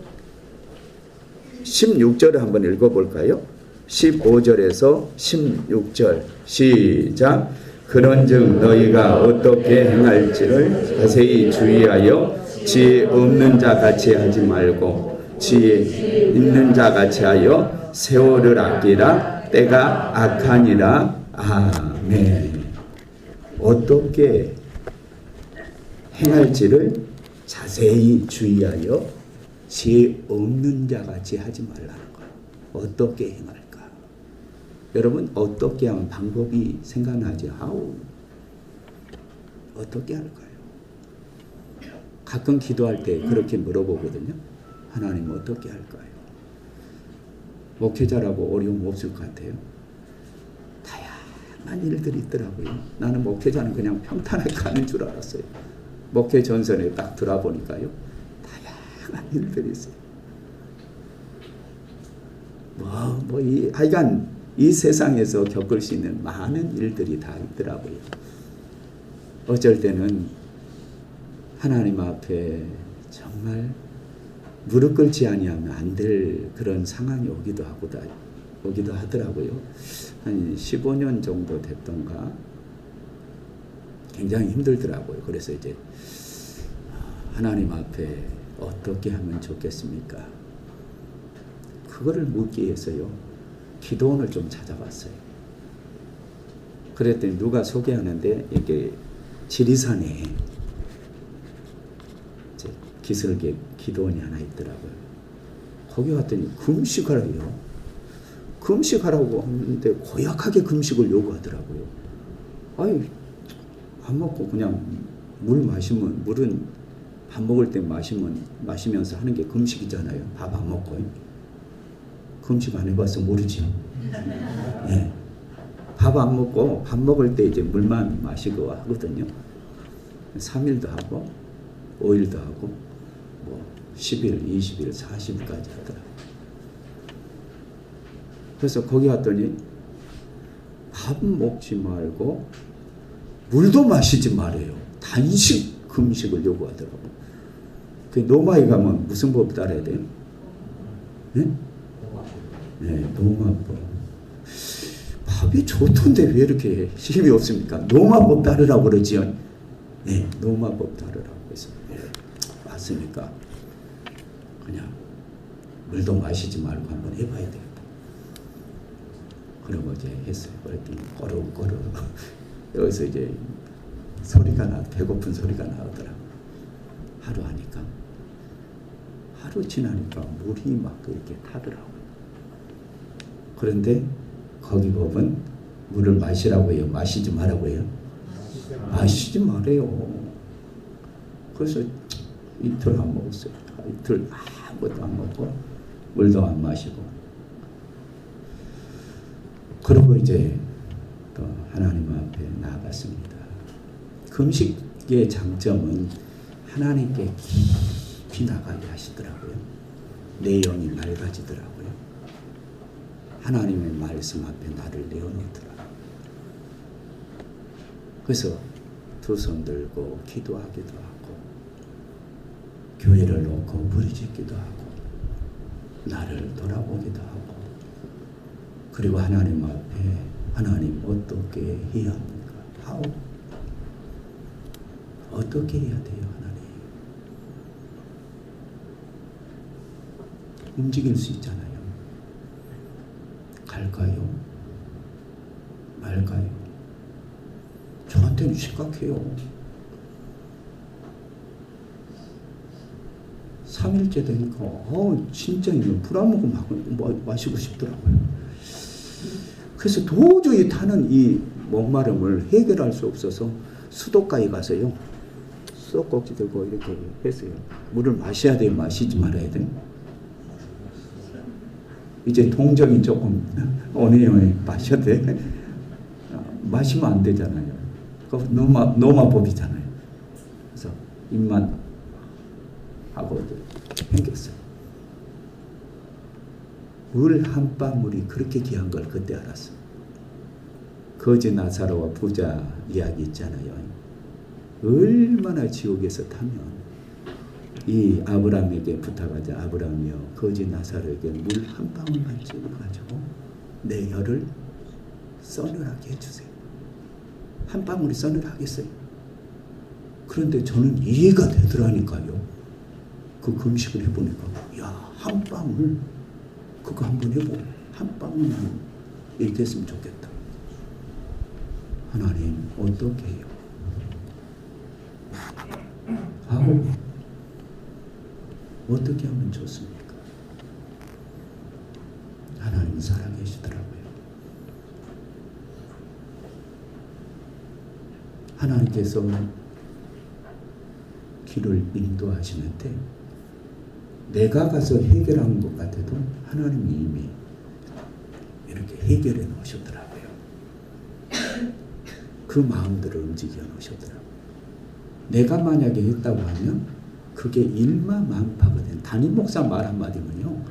16절을 한번 읽어볼까요? 15절에서 16절 시작. 그런즉 너희가 어떻게 행할지를 자세히 주의하여 지혜 없는 자 같이 하지 말고 지혜 있는 자 같이 하여 세월을 아끼라. 때가 악하니라. 아멘. 어떻게 행할지를 자세히 주의하여 지혜 없는 자 같이 하지 말라는 거예요. 어떻게 행할까? 여러분 어떻게 하면 방법이 생각나지? 어떻게 할까요? 가끔 기도할 때 그렇게 물어보거든요. 하나님 어떻게 할까요? 목회자라고 어려움 없을 것 같아요. 다양한 일들이 있더라고요. 나는 목회자는 그냥 평탄하게 가는 줄 알았어요. 목회 전선에 딱 들어보니까요. 다양한 일들이 있어요. 하여간 이 세상에서 겪을 수 있는 많은 일들이 다 있더라고요. 어쩔 때는 하나님 앞에 정말 무릎 꿇지 아니하면 안 될 그런 상황이 오기도 하더라고요. 한 15년 정도 됐던가 굉장히 힘들더라고요. 그래서 이제 하나님 앞에 어떻게 하면 좋겠습니까? 그거를 묻기 위해서요. 기도원을 좀 찾아봤어요. 그랬더니 누가 소개하는데 이게 지리산에 기슭에 기도원이 하나 있더라고요. 거기 갔더니 금식하래요. 금식하라고 하는데 고약하게 금식을 요구하더라고요. 아니 밥 먹고 그냥 물 마시면 물은 밥 먹을 때 마시면서 하는 게 금식이잖아요. 밥 안 먹고. 금식 안 해봐서 모르죠. 예. 밥 안 먹고 밥 먹을 때 이제 물만 마시고 하거든요. 3일도 하고 5일도 하고 뭐 10일, 20일, 40일까지 하더라고요. 그래서 거기 갔더니 밥 먹지 말고 물도 마시지 말아요. 단식 금식을 요구하더라고요. 그 노마에 가면 무슨 법 따라야 돼요? 네? 네, 노마법. 밥이 좋던데 왜 이렇게 힘이 없습니까? 노마법 따르라고 그러지요. 네, 노마법 따르라고 해서 맞으니까 그냥 물도 마시지 말고 한번 해봐야 되겠다. 그러고 이제 했어요. 그랬더니 꼬르꼬르 여기서 이제 배고픈 소리가 나오더라고요. 하루 하니까. 하루 지나니까 물이 막 이렇게 타더라고요. 그런데 거기 보면 물을 마시라고 해요? 마시지 말라고 해요? 마시지 말아요. 그래서 이틀 안 먹었어요. 이틀 아무것도 안 먹고 물도 안 마시고. 그러고 이제 또 하나님 앞에 나아갔습니다. 금식의 장점은 하나님께 깊이 나가게 하시더라고요. 내 영이 맑아지더라고요. 하나님의 말씀 앞에 나를 내어놓더라고요. 그래서 두 손 들고 기도하기도 하고 교회를 놓고 부르짖기도 하고 나를 돌아보기도 하고 그리고 하나님 앞에 하나님 어떻게 해야 합니까? How? 어떻게 해야 돼요, 하나님? 움직일 수 있잖아요. 갈까요? 말까요? 저한테는 심각해요. 3일째 되니까 진짜 불 한 모금 마시고 싶더라고요. 그래서 도저히 타는 이 목마름을 해결할 수 없어서 수도가에 가서요. 수도꼭지 들고 이렇게 했어요. 물을 마셔야 돼요? 마시지 말아야 돼요? 이제 동정이 조금 오네요. 마셔야 돼? 마시면 안 되잖아요. 그거 노마법이잖아요. 그래서 입만 하고 생겼어요. 물 한 방울이 그렇게 귀한 걸 그때 알았어요. 거지 나사로와 부자 이야기 있잖아요. 얼마나 지옥에서 타면 이 아브라함에게 부탁하자. 아브라함이여 거지 나사로에게 물 한 방울만 찍어가지고 내 혀를 서늘하게 해주세요. 한 방울이 서늘하겠어요? 그런데 저는 이해가 되더라니까요. 그 금식을 해보니까 야, 한 방울 그거 한번 해보고 한 방울만 이렇게 했으면 좋겠다. 하나님 어떻게 해요? 하고 어떻게 하면 좋습니까? 하나님 사랑해 주시더라고요. 하나님께서 길을 인도하시는데 내가 가서 해결한 것 같아도 하나님이 이미 이렇게 해결해 놓으셨더라고요. 그 마음들을 움직여 놓으셨더라고요. 내가 만약에 했다고 하면 그게 일마만파거든. 담임 목사 말 한마디면요.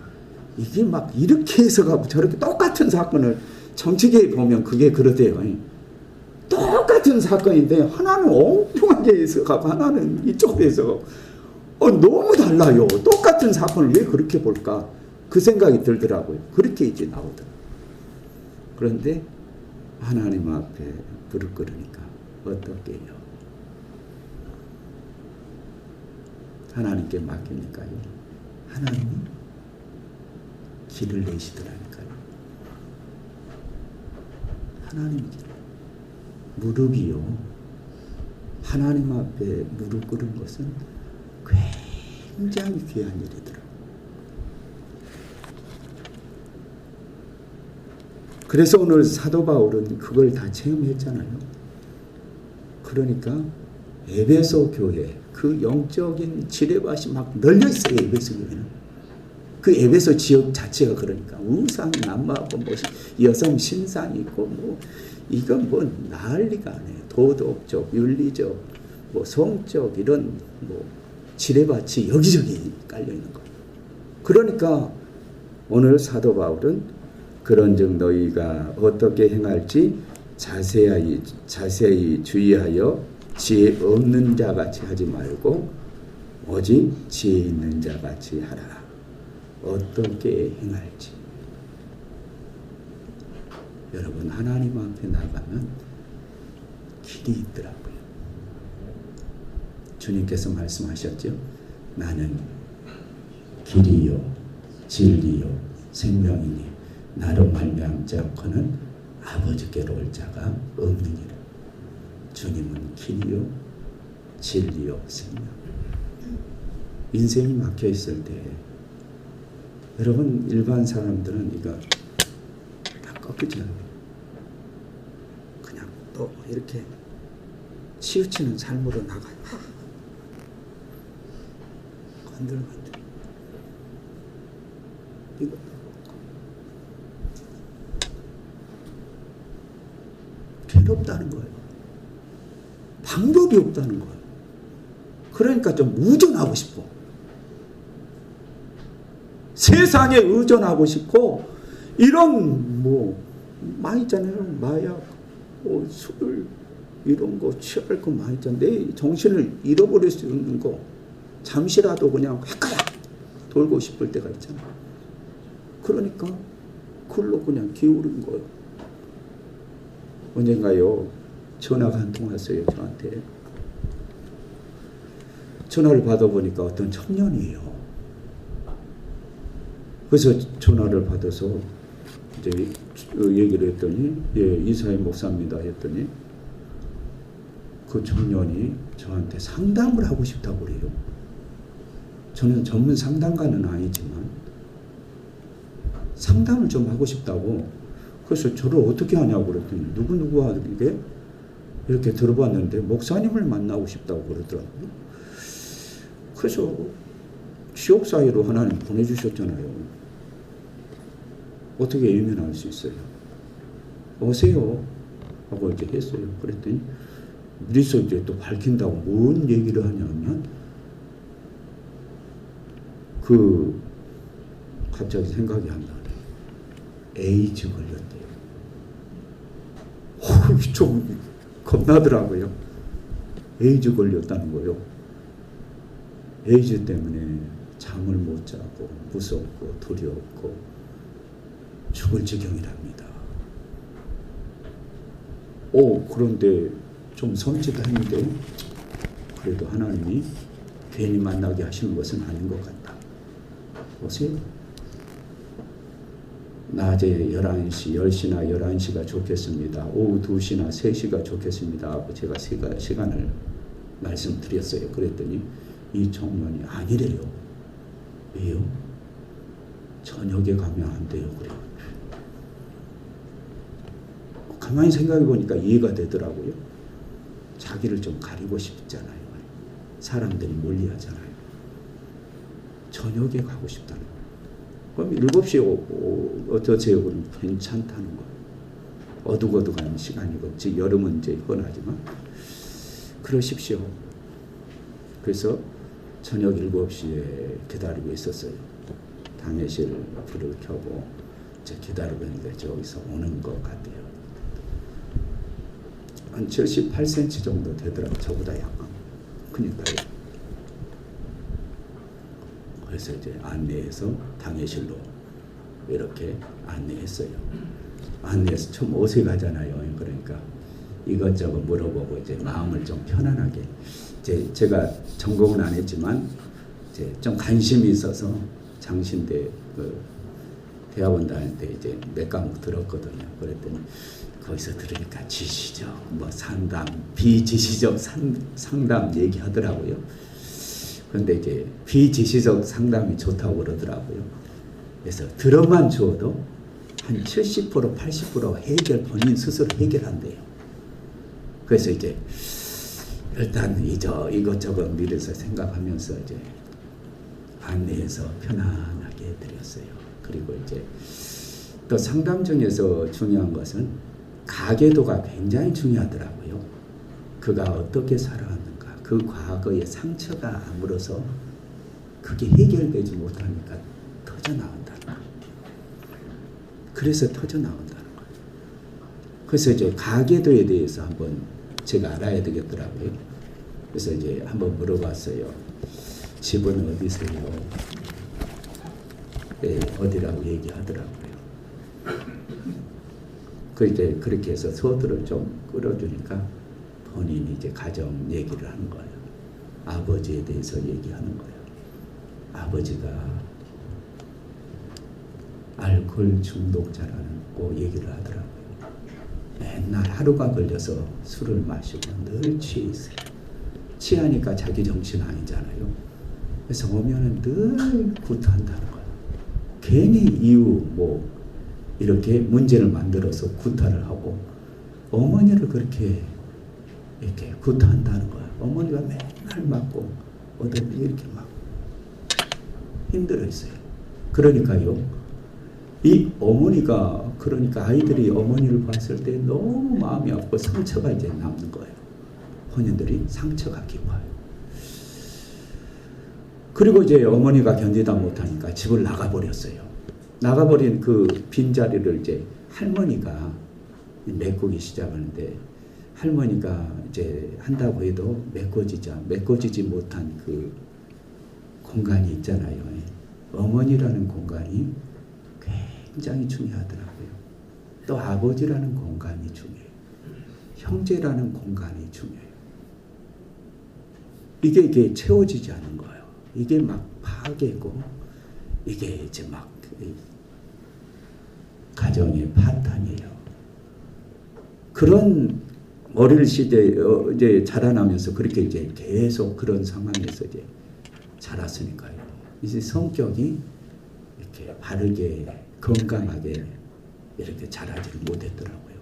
이게 막 이렇게 해서 가고 저렇게 똑같은 사건을 정치계에 보면 그게 그러대요. 똑같은 사건인데 하나는 엉뚱하게 해서 가고 하나는 이쪽으로 해서 가고 너무 달라요. 똑같은 사건을 왜 그렇게 볼까? 그 생각이 들더라고요. 그렇게 이제 나오더라고요. 그런데 하나님 앞에 무릎 꿇으니까 어떻게 해요? 하나님께 맡기니까요. 하나님이 길을 내시더라니까요. 하나님이 무릎이요. 하나님 앞에 무릎 꿇은 것은 굉장히 귀한 일이더라고요. 그래서 오늘 사도 바울은 그걸 다 체험했잖아요. 그러니까 에베소 교회 그 영적인 지뢰밭이 막 널려 있어요. 에베소 교회는. 그 에베소 지역 자체가 그러니까 우상 남마하고 뭐 여성 신상이 있고 뭐 이건 뭐 난리가 아니에요. 도덕적, 윤리적, 뭐 성적 이런 뭐 지뢰밭이 여기저기 깔려 있는 거예요. 그러니까 오늘 사도 바울은 그런즉 너희가 어떻게 행할지 자세히 주의하여 지혜 없는 자 같이 하지 말고 오직 지혜 있는 자 같이 하라. 어떻게 행할지. 여러분 하나님 앞에 나가면 길이 있더라고요. 주님께서 말씀하셨죠. 나는 길이요 진리요 생명이니 나로 말미암지 않고는 아버지께로 올 자가 없느니라. 주님은 길이요 진리요 생명. 인생이 막혀 있을 때 여러분 일반 사람들은 이거 다 꺾이죠. 그냥 또 이렇게 치우치는 삶으로 나가요. 건들건들. 이거 괴롭다는 거예요. 방법이 없다는 거예요. 그러니까 좀 의존하고 싶어. 세상에 의존하고 싶고 이런 뭐 많이 있잖아요. 마약, 술 이런 거 취할 거 많이 있잖아요. 내 정신을 잃어버릴 수 있는 거 잠시라도 그냥 헷갈락 돌고 싶을 때가 있잖아요. 그러니까 그걸로 그냥 기울인 거예요. 언젠가요 전화가 한 통 왔어요 저한테. 전화를 받아보니까 어떤 청년이에요. 그래서 전화를 받아서 이제 얘기를 했더니 예 이사회 목사입니다 했더니 그 청년이 저한테 상담을 하고 싶다고 그래요. 저는 전문 상담가는 아니지만 상담을 좀 하고 싶다고. 그래서 저를 어떻게 하냐고 그랬더니 누구누구에게 이렇게 들어봤는데 목사님을 만나고 싶다고 그러더라고요. 그래서 지옥사회로 하나님 보내주셨잖아요. 어떻게 예면할 수 있어요? 오세요 하고 이제 했어요. 그랬더니 미리서 이제 또 밝힌다고 뭔 얘기를 하냐면 갑자기 생각이 안 나네. 에이즈 걸렸대요. 좀 겁나더라고요. 에이즈 걸렸다는 거요. 에이즈 때문에 잠을 못 자고 무섭고 두렵고 죽을 지경이랍니다. 그런데 좀 섬찟했는데 그래도 하나님이 괜히 만나게 하시는 것은 아닌 것 같다. 보세요. 낮에 11시, 10시나 11시가 좋겠습니다. 오후 2시나 3시가 좋겠습니다 하고 제가 시간을 말씀드렸어요. 그랬더니 이 청년이 아니래요. 왜요? 저녁에 가면 안 돼요. 그래요. 가만히 생각해 보니까 이해가 되더라고요. 자기를 좀 가리고 싶잖아요. 사람들이 멀리하잖아요. 저녁에 가고 싶다는 거예요. 그럼 7시에 어떠세요? 그럼 괜찮다는 거예요. 어둑어둑한 시간이고 여름은 이제 흔하지만 그러십시오. 그래서 저녁 7시에 기다리고 있었어요. 당회실 불을 켜고 이제 기다리고 있는데 저기서 오는 것 같아요. 한 78cm 정도 되더라고요. 저보다 약간 크니까요. 그래서 이제 안내해서 당회실로 이렇게 안내했어요. 안내해서 좀 어색하잖아요. 그러니까 이것저것 물어보고 이제 마음을 좀 편안하게. 제가 전공은 안 했지만 이제 좀 관심이 있어서 장신대 대학원 다닐 때 이제 몇 과목 들었거든요. 그랬더니 거기서 들으니까 지시적, 상담, 비지시적 상담 얘기하더라고요. 그런데 이제 비지시적 상담이 좋다고 그러더라고요. 그래서 들어만 주어도 한 70%, 80% 본인 스스로 해결한대요. 그래서 이제 일단 이것저것 미래서 생각하면서 이제 안내해서 편안하게 해드렸어요. 그리고 이제 또 상담 중에서 중요한 것은 가계도가 굉장히 중요하더라고요. 그가 어떻게 살아왔는가, 그 과거의 상처가 아물어서 그게 해결되지 못하니까 터져나온다는 거예요. 그래서 터져나온다는 거예요. 그래서 이제 가계도에 대해서 한번 제가 알아야 되겠더라고요. 그래서 이제 한번 물어봤어요. 집은 어디세요? 네, 어디라고 얘기하더라고요. 이제 그렇게 해서 서두를 좀 끌어주니까 본인이 이제 가정 얘기를 하는 거예요. 아버지에 대해서 얘기하는 거예요. 아버지가 알코올 중독자라고 얘기를 하더라고요. 맨날 하루가 걸려서 술을 마시고 늘 취해 있어요. 취하니까 자기 정신 아니잖아요. 그래서 오면은 늘 구타한다는 거예요. 괜히 이유 이렇게 문제를 만들어서 구타를 하고 어머니를 그렇게 이렇게 구타한다는 거예요. 어머니가 맨날 맞고 어떤 이렇게 막 힘들어 있어요. 그러니까요. 이 어머니가 그러니까 아이들이 어머니를 봤을 때 너무 마음이 아프고 상처가 이제 남는 거예요. 본인들이 상처가 깊어요. 그리고 이제 어머니가 견디다 못하니까 집을 나가버렸어요. 나가버린 그 빈자리를 이제 할머니가 메꾸기 시작하는데 할머니가 이제 한다고 해도 메꿔지지 못한 그 공간이 있잖아요. 어머니라는 공간이 굉장히 중요하더라고요. 또 아버지라는 공간이 중요해요. 형제라는 공간이 중요해요. 이게 채워지지 않은 거예요. 이게 막 파괴고, 이게 이제 막 가정의 파탄이에요. 그런 어릴 시대에 이제 자라나면서 그렇게 이제 계속 그런 상황에서 이제 자랐으니까요. 이제 성격이 이렇게 바르게 건강하게 이렇게 자라지를 못했더라고요.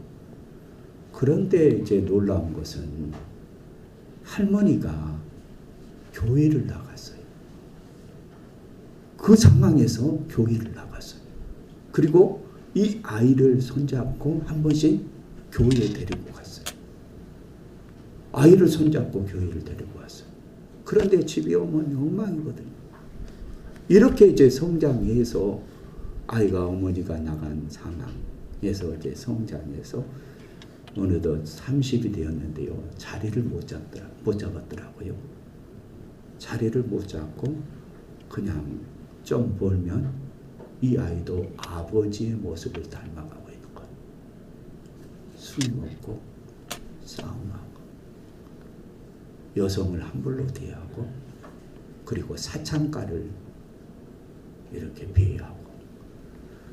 그런데 이제 놀라운 것은 할머니가 교회를 나갔어요. 그 상황에서 교회를 나갔어요. 그리고 이 아이를 손잡고 한 번씩 교회에 데리고 갔어요. 아이를 손잡고 교회를 데리고 왔어요. 그런데 집이 오면 엉망이거든요. 이렇게 이제 성장해서 아이가 어머니가 나간 상황에서 이제 성장해서 어느덧 30이 되었는데요. 자리를 못 잡았더라고요. 자리를 못 잡고 그냥 좀 벌면 이 아이도 아버지의 모습을 닮아가고 있는 거예요. 술 먹고 싸움하고 여성을 함부로 대하고 그리고 사창가를 이렇게 비하하고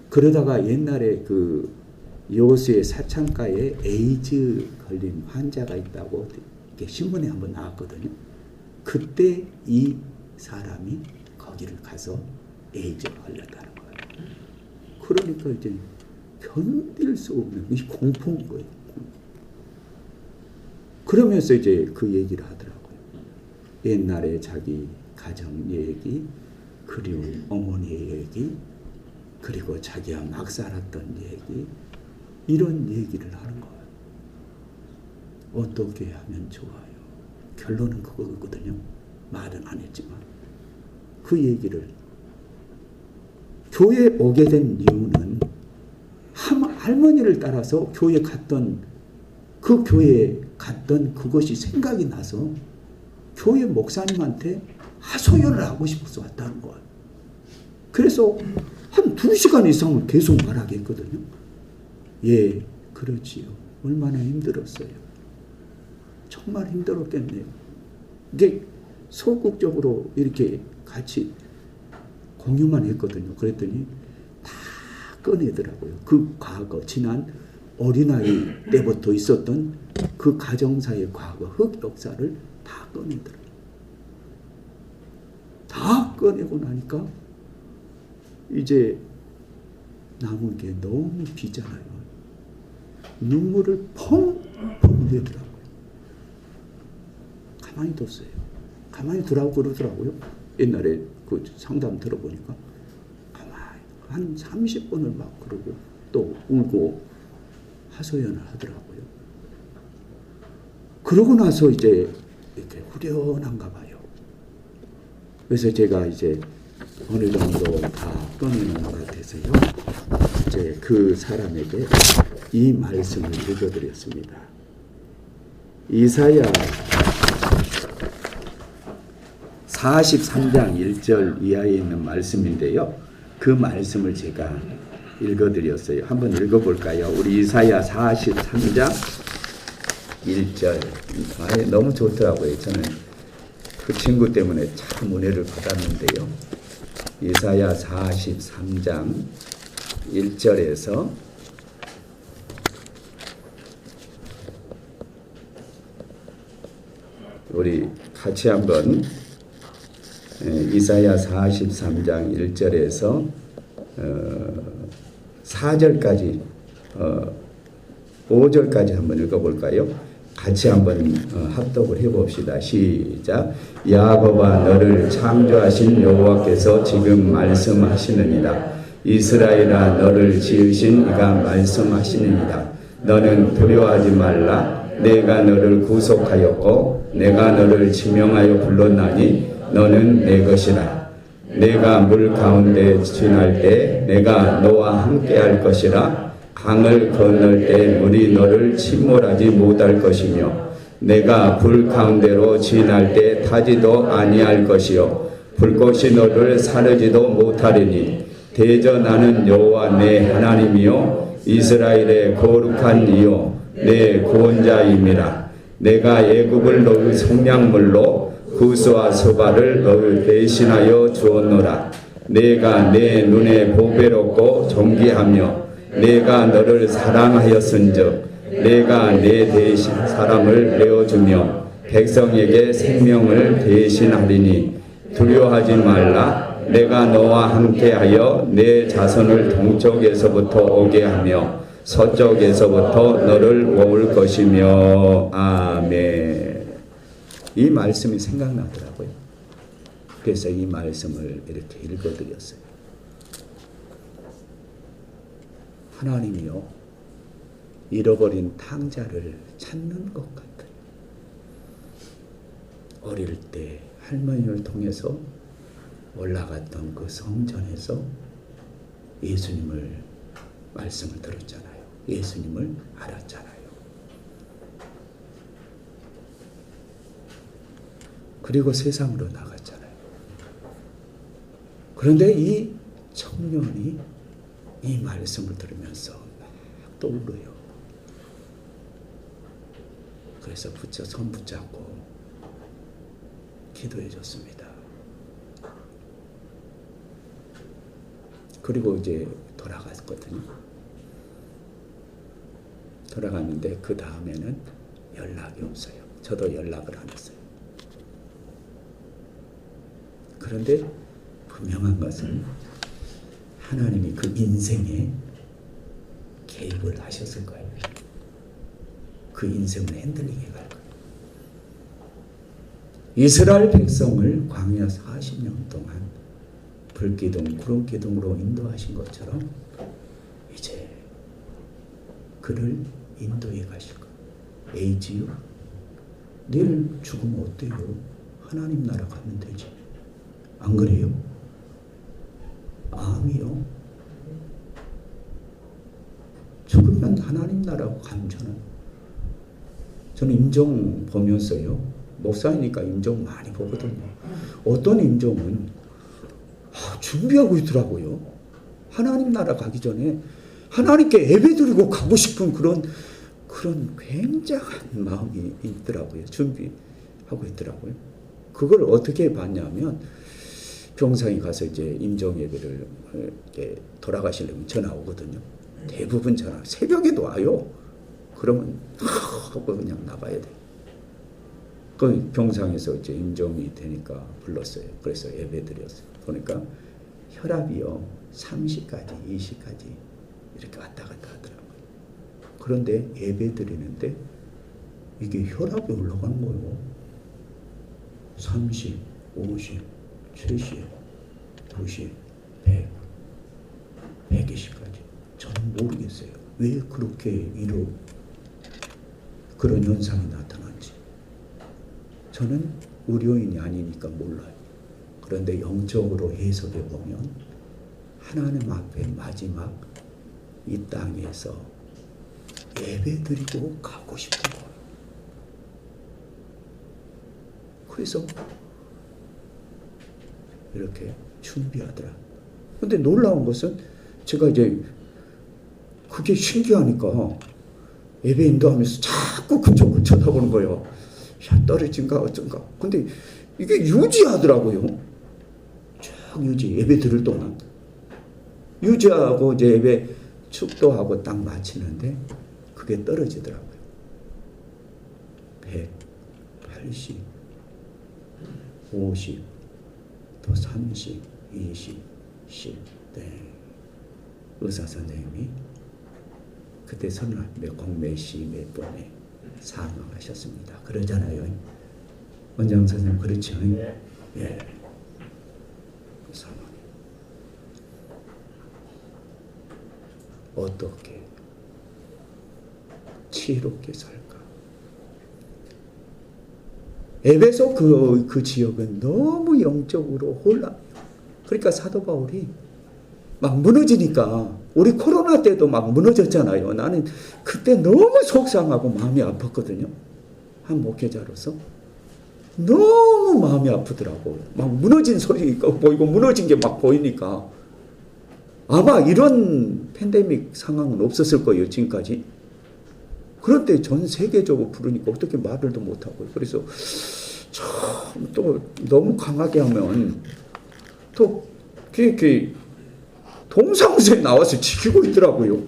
그러다가 옛날에 그 여호수의 사창가에 에이즈 걸린 환자가 있다고 이렇게 신문에 한번 나왔거든요. 그때 이 사람이 거기를 가서 에이즈가 걸렸다는 거예요. 그러니까 이제 견딜 수 없는 이 공포인 거예요. 그러면서 이제 그 얘기를 하더라고요. 옛날에 자기 가정 얘기, 그리고 어머니의 얘기, 그리고 자기가 막 살았던 얘기, 이런 얘기를 하는 거예요. 어떻게 하면 좋아요? 결론은 그거거든요. 말은 안 했지만. 그 얘기를 교회에 오게 된 이유는 할머니를 따라서 교회에 갔던 그 교회에 갔던 그것이 생각이 나서 교회 목사님한테 하소연을 하고 싶어서 왔다는 거예요. 그래서 한 2시간 이상을 계속 말하게 했거든요. 예, 그렇지요. 얼마나 힘들었어요. 정말 힘들었겠네요. 이게 소극적으로 이렇게 같이 공유만 했거든요. 그랬더니 다 꺼내더라고요. 그 과거, 지난 어린아이 때부터 있었던 그 가정사의 과거, 흑역사를 다 꺼내더라고요. 다 꺼내고 나니까 이제 남은 게 너무 비잖아요. 눈물을 펑펑 흘리더라고요. 가만히 뒀어요. 가만히 두라고 그러더라고요. 옛날에 그 상담 들어보니까 가만히 한 30분을 막 그러고 또 울고 하소연을 하더라고요. 그러고 나서 이제 이렇게 후련한가 봐요. 그래서 제가 이제 어느 정도 다 꺼내는 것 같아서요. 이제 그 사람에게 이 말씀을 읽어드렸습니다. 이사야 43장 1절 이하에 있는 말씀인데요. 그 말씀을 제가 읽어드렸어요. 한번 읽어볼까요? 우리 이사야 43장 1절. 너무 좋더라고요. 저는 그 친구 때문에 참 은혜를 받았는데요. 이사야 43장 1절에서 우리 같이 한번 이사야 43장 1절에서 4절까지 5절까지 한번 읽어볼까요? 같이 한번 합독을 해봅시다. 시작. 야곱아 너를 창조하신 여호와께서 지금 말씀하시느니라. 이스라엘아 너를 지으신 이가 말씀하시느니라. 너는 두려워하지 말라. 내가 너를 구속하였고 내가 너를 지명하여 불렀나니 너는 내 것이라. 내가 물 가운데 지날 때 내가 너와 함께 할 것이라. 강을 건널 때 물이 너를 침몰하지 못할 것이며 내가 불 가운데로 지날 때 타지도 아니할 것이요 불꽃이 너를 사르지도 못하리니 대저 나는 여호와 내 하나님이요 이스라엘의 거룩한 이요 내 구원자임이라. 내가 애굽을 너희 속량물로 구스와 스바를 너희 대신하여 주었노라. 내가 내 눈에 보배롭고 존귀하며 내가 너를 사랑하였은즉 내가 내 대신 사람을 내어주며 백성에게 생명을 대신하리니 두려워하지 말라. 내가 너와 함께하여 내 자손을 동쪽에서부터 오게 하며 서쪽에서부터 너를 모을 것이며. 아멘. 이 말씀이 생각나더라고요. 그래서 이 말씀을 이렇게 읽어드렸어요. 하나님이요, 잃어버린 탕자를 찾는 것 같아요. 어릴 때 할머니를 통해서 올라갔던 그 성전에서 예수님을 말씀을 들었잖아요. 예수님을 알았잖아요. 그리고 세상으로 나갔잖아요. 그런데 이 청년이 이 말씀을 들으면서 막 떠올라요. 그래서 손 붙잡고 기도해 줬습니다. 그리고 이제 돌아갔거든요. 돌아갔는데 그 다음에는 연락이 없어요. 저도 연락을 안 했어요. 그런데 분명한 것은 하나님이 그 인생에 개입을 하셨을 거예요. 그 인생을 흔들리게 갈 거예요. 이스라엘 백성을 광야 40년 동안 불기둥, 구름기둥으로 인도하신 것처럼 이제 그를 인도해 가실 거예요. 에이지요, 내일 죽으면 어때요? 하나님 나라 가면 되지. 안 그래요? 암이요. 죽으면 하나님 나라고 가면 저는 임종 보면서요, 목사니까 임종 많이 보거든요. 어떤 임종은 준비하고 있더라고요. 하나님 나라 가기 전에 하나님께 예배드리고 가고 싶은 그런 굉장한 마음이 있더라고요. 준비하고 있더라고요. 그걸 어떻게 봤냐면, 병상에 가서 이제 임종 예배를 이렇게 돌아가시려면 전화 오거든요. 대부분 전화, 새벽에도 와요. 그러면 하고 그냥 나가야 돼. 그 병상에서 이제 임종이 되니까 불렀어요. 그래서 예배 드렸어요. 보니까 혈압이요 30까지 20까지 이렇게 왔다 갔다 하더라고요. 그런데 예배 드리는데 이게 혈압이 올라가는 거예요. 30, 50, 70, 90, 100, 120까지. 저는 모르겠어요. 왜 그렇게 그런 현상이 나타난지. 저는 의료인이 아니니까 몰라요. 그런데 영적으로 해석해 보면 하나님 앞에 마지막 이 땅에서 예배드리고 가고 싶은 거예요. 그래서 이렇게 준비하더라. 근데 놀라운 것은 제가 이제 그게 신기하니까 예배 인도하면서 자꾸 그쪽을 쳐다보는 거예요. 야, 떨어진가 어쩐가. 근데 이게 유지하더라고요. 쭉 예배 들을 동안. 유지하고 이제 예배 축도하고 딱 마치는데 그게 떨어지더라고요. 100, 80, 50, 또 30, 20, 10. 네. 의사 선생님이 그때 공매시 몇 번에 사망하셨습니다. 그러잖아요. 원장 선생님 그렇죠? 네. 예. 사망. 어떻게 지혜롭게 살까? 에베소 그 지역은 너무 영적으로 혼란. 그러니까 사도 바울이 막 무너지니까, 우리 코로나 때도 막 무너졌잖아요. 나는 그때 너무 속상하고 마음이 아팠거든요. 한 목회자로서. 너무 마음이 아프더라고요. 막 무너진 소리가 보이고 무너진 게 막 보이니까. 아마 이런 팬데믹 상황은 없었을 거예요, 지금까지. 그런데 전 세계적으로 부르니까 어떻게 말을도 못하고, 그래서 참 또 너무 강하게 하면 또 그게 동사무소에 나와서 지키고 있더라고요.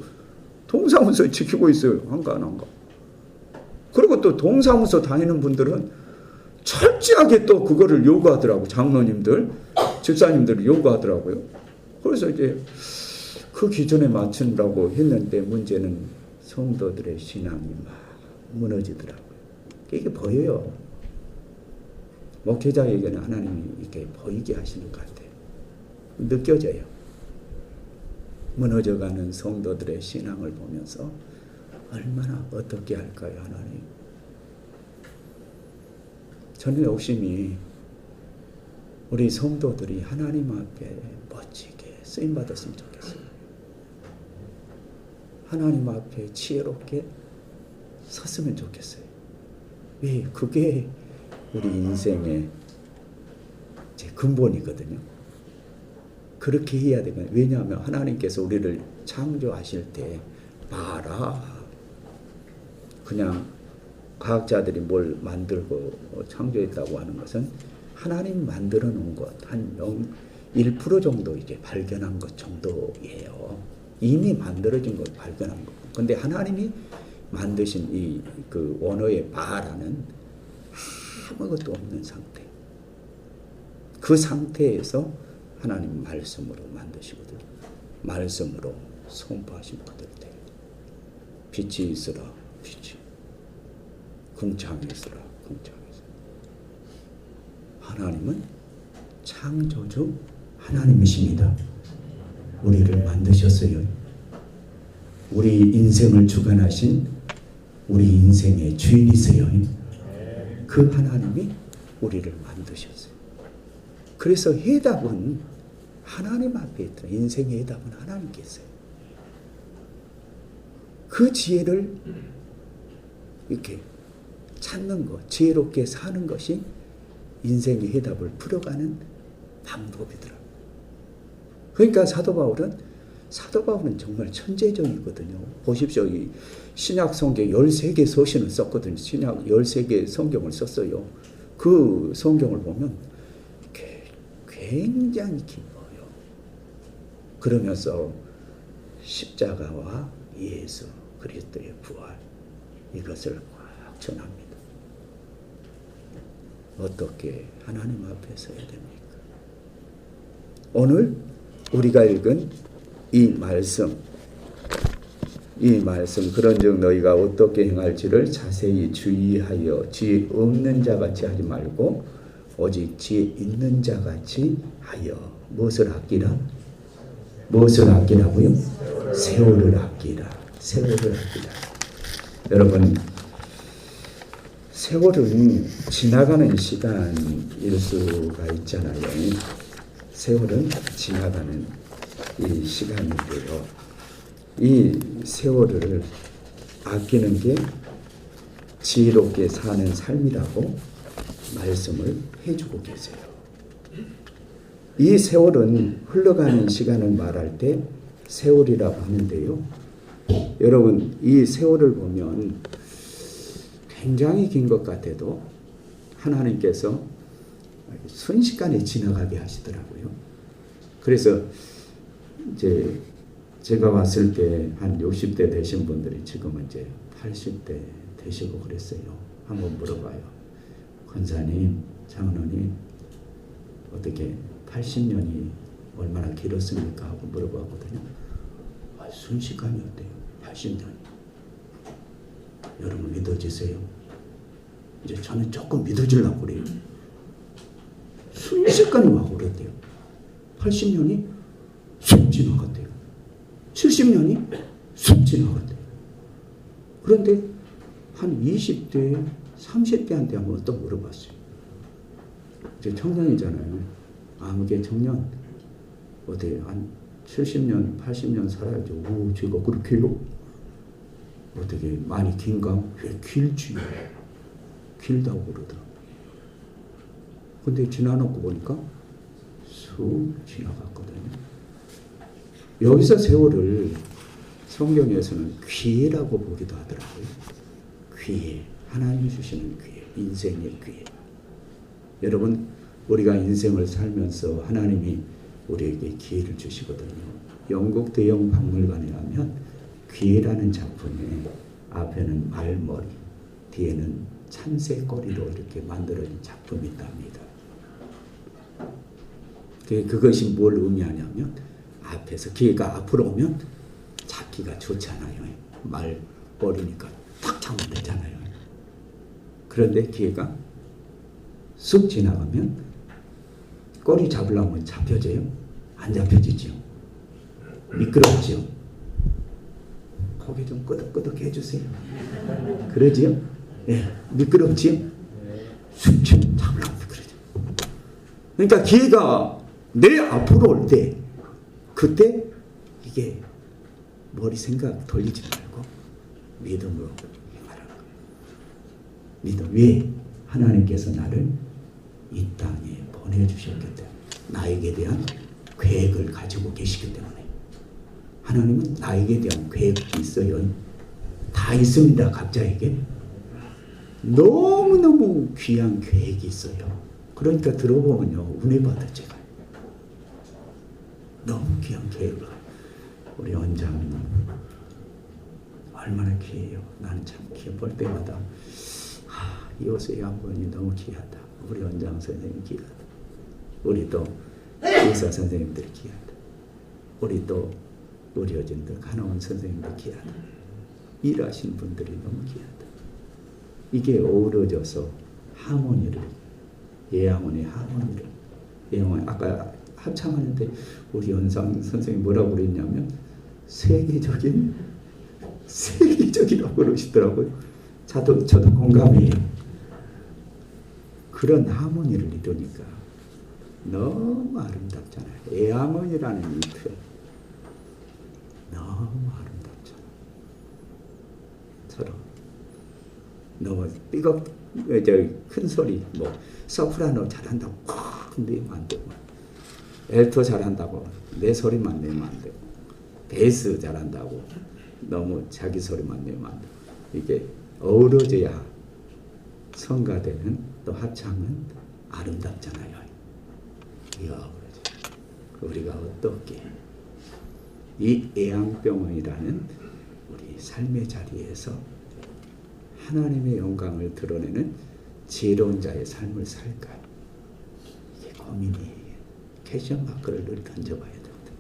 동사무소에 지키고 있어요. 한가. 그리고 또 동사무소 다니는 분들은 철저하게 또 그거를 요구하더라고. 장로님들, 집사님들을 요구하더라고요. 그래서 이제 그 기준에 맞춘다고 했는데 문제는 성도들의 신앙이 막 무너지더라고요. 이게 보여요. 목회자에게는 하나님이 이렇게 보이게 하시는 것 같아요. 느껴져요. 무너져가는 성도들의 신앙을 보면서 얼마나 어떻게 할까요, 하나님? 저는 욕심이 우리 성도들이 하나님 앞에 멋지게 쓰임받았으면 좋겠어요. 하나님 앞에 지혜롭게 섰으면 좋겠어요. 왜? 그게 우리 인생의 제 근본이거든요. 그렇게 해야 되거든요. 왜냐하면 하나님께서 우리를 창조하실 때 봐라. 그냥 과학자들이 뭘 만들고 창조했다고 하는 것은 하나님 만들어 놓은 것 한 1% 정도 이제 발견한 것 정도예요. 이미 만들어진 걸 발견한 거. 근데 하나님이 만드신 이 그 원어의 바라는 아무것도 없는 상태. 그 상태에서 하나님 말씀으로 만드시거든요. 말씀으로 선포하신 것들 때 빛이 있으라, 빛이. 궁창이 있으라, 궁창이 있으라. 하나님은 창조주 하나님이십니다. 우리를 만드셨어요. 우리 인생을 주관하신 우리 인생의 주인이세요. 그 하나님이 우리를 만드셨어요. 그래서 해답은 하나님 앞에 있다. 인생의 해답은 하나님께 있어요. 그 지혜를 이렇게 찾는 것, 지혜롭게 사는 것이 인생의 해답을 풀어가는 방법이더라고요. 그러니까 사도 바울은 정말 천재적이거든요. 보십시오. 이 신약 성경 13개 서신을 썼거든요. 신약 13개 성경을 썼어요. 그 성경을 보면 굉장히 깊어요. 그러면서 십자가와 예수 그리스도의 부활 이것을 꽉 전합니다. 어떻게 하나님 앞에 서야 됩니까? 오늘 우리가 읽은 이 말씀 그런즉 너희가 어떻게 행할지를 자세히 주의하여 지혜 없는 자같이 하지 말고 오직 지혜 있는 자같이 하여 무엇을 아끼라? 무엇을 아끼라고요? 세월을 아끼라. 세월을 아끼라. 여러분, 세월은 지나가는 시간일 수가 있잖아요. 세월은 지나가는 이 시간인데요. 이 세월을 아끼는 게 지혜롭게 사는 삶이라고 말씀을 해주고 계세요. 이 세월은 흘러가는 시간을 말할 때 세월이라고 하는데요. 여러분, 이 세월을 보면 굉장히 긴 것 같아도 하나님께서 순식간에 지나가게 하시더라고요. 그래서 이제 제가 왔을 때 한 60대 되신 분들이 지금은 이제 80대 되시고 그랬어요. 한번 물어봐요. 권사님, 장로님, 어떻게 80년이 얼마나 길었습니까? 하고 물어봤거든요. 순식간이었대요. 80년이. 여러분 믿어지세요? 이제 저는 조금 믿어지려고 그래요. 순식간에 막 오랬대요. 80년이 쑥 지나갔대요. 70년이 쑥 지나갔대요. 그런데 한 20대, 30대한테 한번 또 물어봤어요. 이제 청년이잖아요. 아무개 청년. 어때요? 한 70년, 80년 살아야죠. 오, 제가 그렇게요? 어떻게 많이 긴가? 왜 길지요? 길다고 그러더라고요. 근데 지나놓고 보니까 쑥 지나갔거든요. 여기서 세월을 성경에서는 기회라고 보기도 하더라고요. 기회, 하나님이 주시는 기회, 인생의 기회. 여러분, 우리가 인생을 살면서 하나님이 우리에게 기회를 주시거든요. 영국 대형 박물관에 가면 기회라는 작품에 앞에는 말머리, 뒤에는 참새꼬리로 이렇게 만들어진 작품이 있답니다. 그것이 뭘 의미하냐면 앞에서 기회가 앞으로 오면 잡기가 좋잖아요. 말머리니까 탁 잡으면 되잖아요. 그런데 기회가 쑥 지나가면 꼬리 잡으려면 잡혀져요? 안 잡혀지죠? 미끄럽죠? 고개 좀 끄덕끄덕 해주세요. 그러지요? 예, 미끄럽지요? 쑥 잡으려면 그러죠. 그러니까 기회가 내 앞으로 올 때 그때 이게 머리 생각 돌리지 말고 믿음으로 행하라는 거예요. 믿음. 왜? 하나님께서 나를 이 땅에 보내주셨기 때문에 나에게 대한 계획을 가지고 계시기 때문에 하나님은 나에게 대한 계획이 있어요. 다 있습니다. 각자에게. 너무너무 귀한 계획이 있어요. 그러니까 들어보면요. 은혜 받을 제가 너무 귀한 계획을 우리 원장님 얼마나 귀해요. 나는 참 볼 때마다 이호수의 양반이 너무 귀하다. 우리 원장 선생님 귀하다. 우리 또 의사 선생님들이 귀하다. 우리 또 의료진들 간호원 선생님들 귀하다. 일하시는 분들이 너무 귀하다. 이게 어우러져서 하모니를 예양원의 하모니를 예양원 아까 합창하는데 우리 원장 선생님 뭐라고 그랬냐면 세계적이라고 그러시더라고요. 저도 공감해요. 그런 하모니를 이루니까 너무 아름답잖아요. 애하모니라는 이 표현 너무 아름답잖아요. 서로 너무 큰 소리 뭐 소프라노 잘한다고 콱 내면 안 되고 엘토 잘한다고 내 소리만 내면 안 되고 베이스 잘한다고 너무 자기 소리만 내면 안 되고 이게 어우러져야 성가되는 또 합창은 아름답잖아요. 이야, 우리가 어떻게 이 애양병원이라는 우리 삶의 자리에서 하나님의 영광을 드러내는 지혜로운 자의 삶을 살까? 이게 고민이에요. 캐션 마크를 늘 던져봐야 됩니다.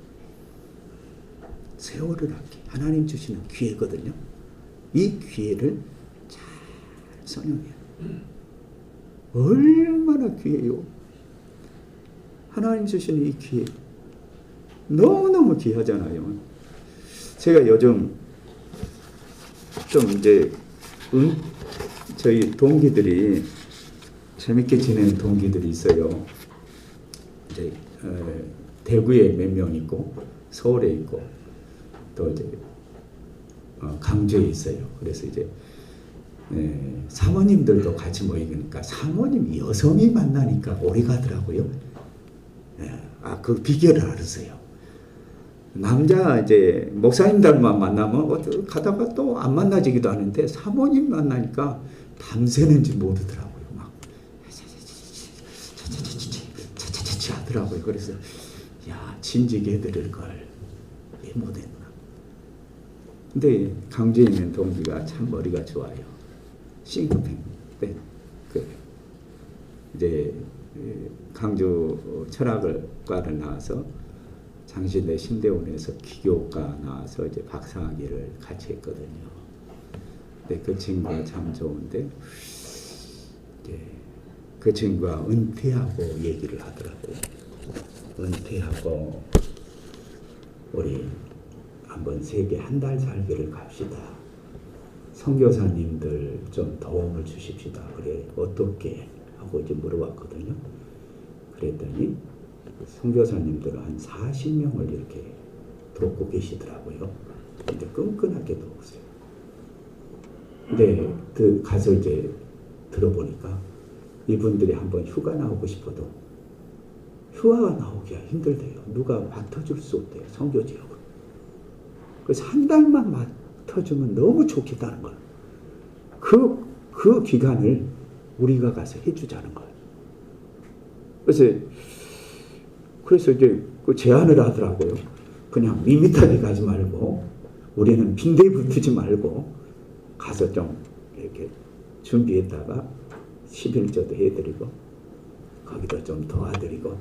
세월을 아끼 하나님 주시는 기회거든요. 이 기회를 잘 선용해야 돼요. 얼마나 귀해요. 하나님 주시는 이 기회 너무너무 귀하잖아요. 제가 요즘 좀 이제 저희 동기들이 재밌게 지내는 동기들이 있어요. 이제 대구에 몇 명 있고 서울에 있고 또 이제 강주에 있어요. 그래서 이제 사모님들도 같이 모이니까 사모님 여성이 만나니까 오래 가더라고요. 그 비결을 알았어요. 남자 이제 목사님들만 만나면 가다가 또 안 만나지기도 하는데 사모님 만나니까 밤새는지 모르더라고요. 막 차차차차 하더라고요. 그래서 야 진지게 들을 걸 왜 못했나. 근데 강주에 있는 동기가 참 머리가 좋아요. 싱크팽 때 이제 강주 철학과를 나와서 장신대 신대원에서 기교과 나와서 이제 박사학위를 같이 했거든요. 근데 그 친구가 참 좋은데 이제 그 친구가 은퇴하고 얘기를 하더라고요. 은퇴하고 우리 한번 세계 한 달 살기를 갑시다. 선교사님들 좀 도움을 주십시다. 그래 어떻게 하고 이제 물어봤거든요. 그랬더니 선교사님들은 한 40명을 이렇게 돕고 계시더라고요. 근데 끈끈하게 돕으세요. 근데 가서 이제 들어보니까 이분들이 한번 휴가 나오고 싶어도 휴가가 나오기가 힘들대요. 누가 맡아줄 수 없대요. 선교 지역으로. 그래서 한 달만 맡아주면 너무 좋겠다는 거예요. 그 기간을 우리가 가서 해주자는 거예요. 그래서 이제 그 제안을 하더라고요. 그냥 밋밋하게 가지 말고 우리는 빈대에 붙이지 말고 가서 좀 이렇게 준비했다가 11조도 해드리고 거기도 좀 도와드리고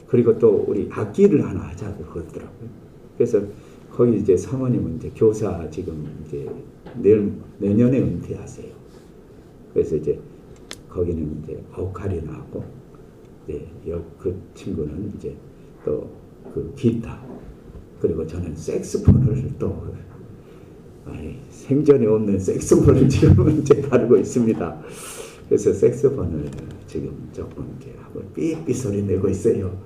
그리고 또 우리 악기를 하나 하자고 그러더라고요. 그래서 거기 이제 사모님은 이제 교사 지금 이제 내년에 은퇴하세요. 그래서 이제 거기는 이제 오카리나 하고 이제 그 친구는 이제 또 그 기타 그리고 저는 색스폰을 또 생전에 없는 색스폰을 지금은 이제 다루고 있습니다. 그래서 색스폰을 지금 조금 이제 한번 삐삐 소리 내고 있어요.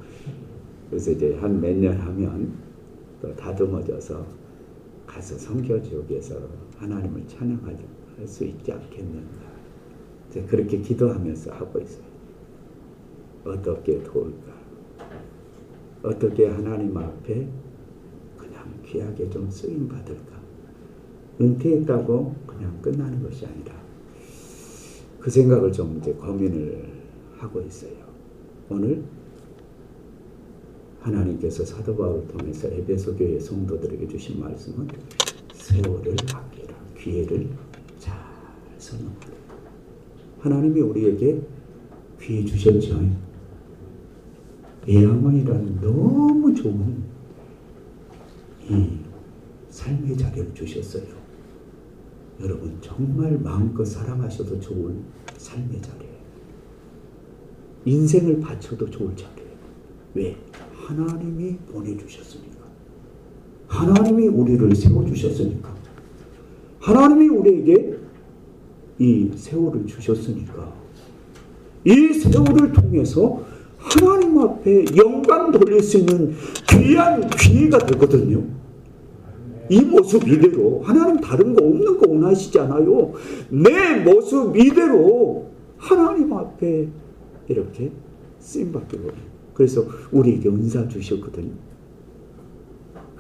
그래서 이제 한 몇 년 하면 또 다듬어져서 가서 선교지역에서 하나님을 찬양할 수 있지 않겠는가. 이제 그렇게 기도하면서 하고 있어요. 어떻게 도울까? 어떻게 하나님 앞에 그냥 귀하게 좀 쓰임 받을까? 은퇴했다고 그냥 끝나는 것이 아니라 그 생각을 좀 이제 고민을 하고 있어요. 오늘 하나님께서 사도 바울을 통해서 에베소 교회 성도들에게 주신 말씀은 세월을 아끼라, 기회를 잘 선용하라. 하나님이 우리에게 기회 주셨죠. 예언이라는 너무 좋은 이 삶의 자리를 주셨어요. 여러분 정말 마음껏 사랑하셔도 좋을 삶의 자리예요. 인생을 바쳐도 좋을 자리예요. 왜? 하나님이 보내주셨으니까. 하나님이 우리를 세워주셨으니까. 하나님이 우리에게 이 세월을 주셨으니까. 이 세월을 통해서 하나님 앞에 영광 돌릴 수 있는 귀한 기회가 되거든요. 이 모습 이대로 하나님 다른 거 없는 거 원하시지 않아요. 내 모습 이대로 하나님 앞에 이렇게 쓰임받게 거예요. 그래서 우리에게 은사 주셨거든요.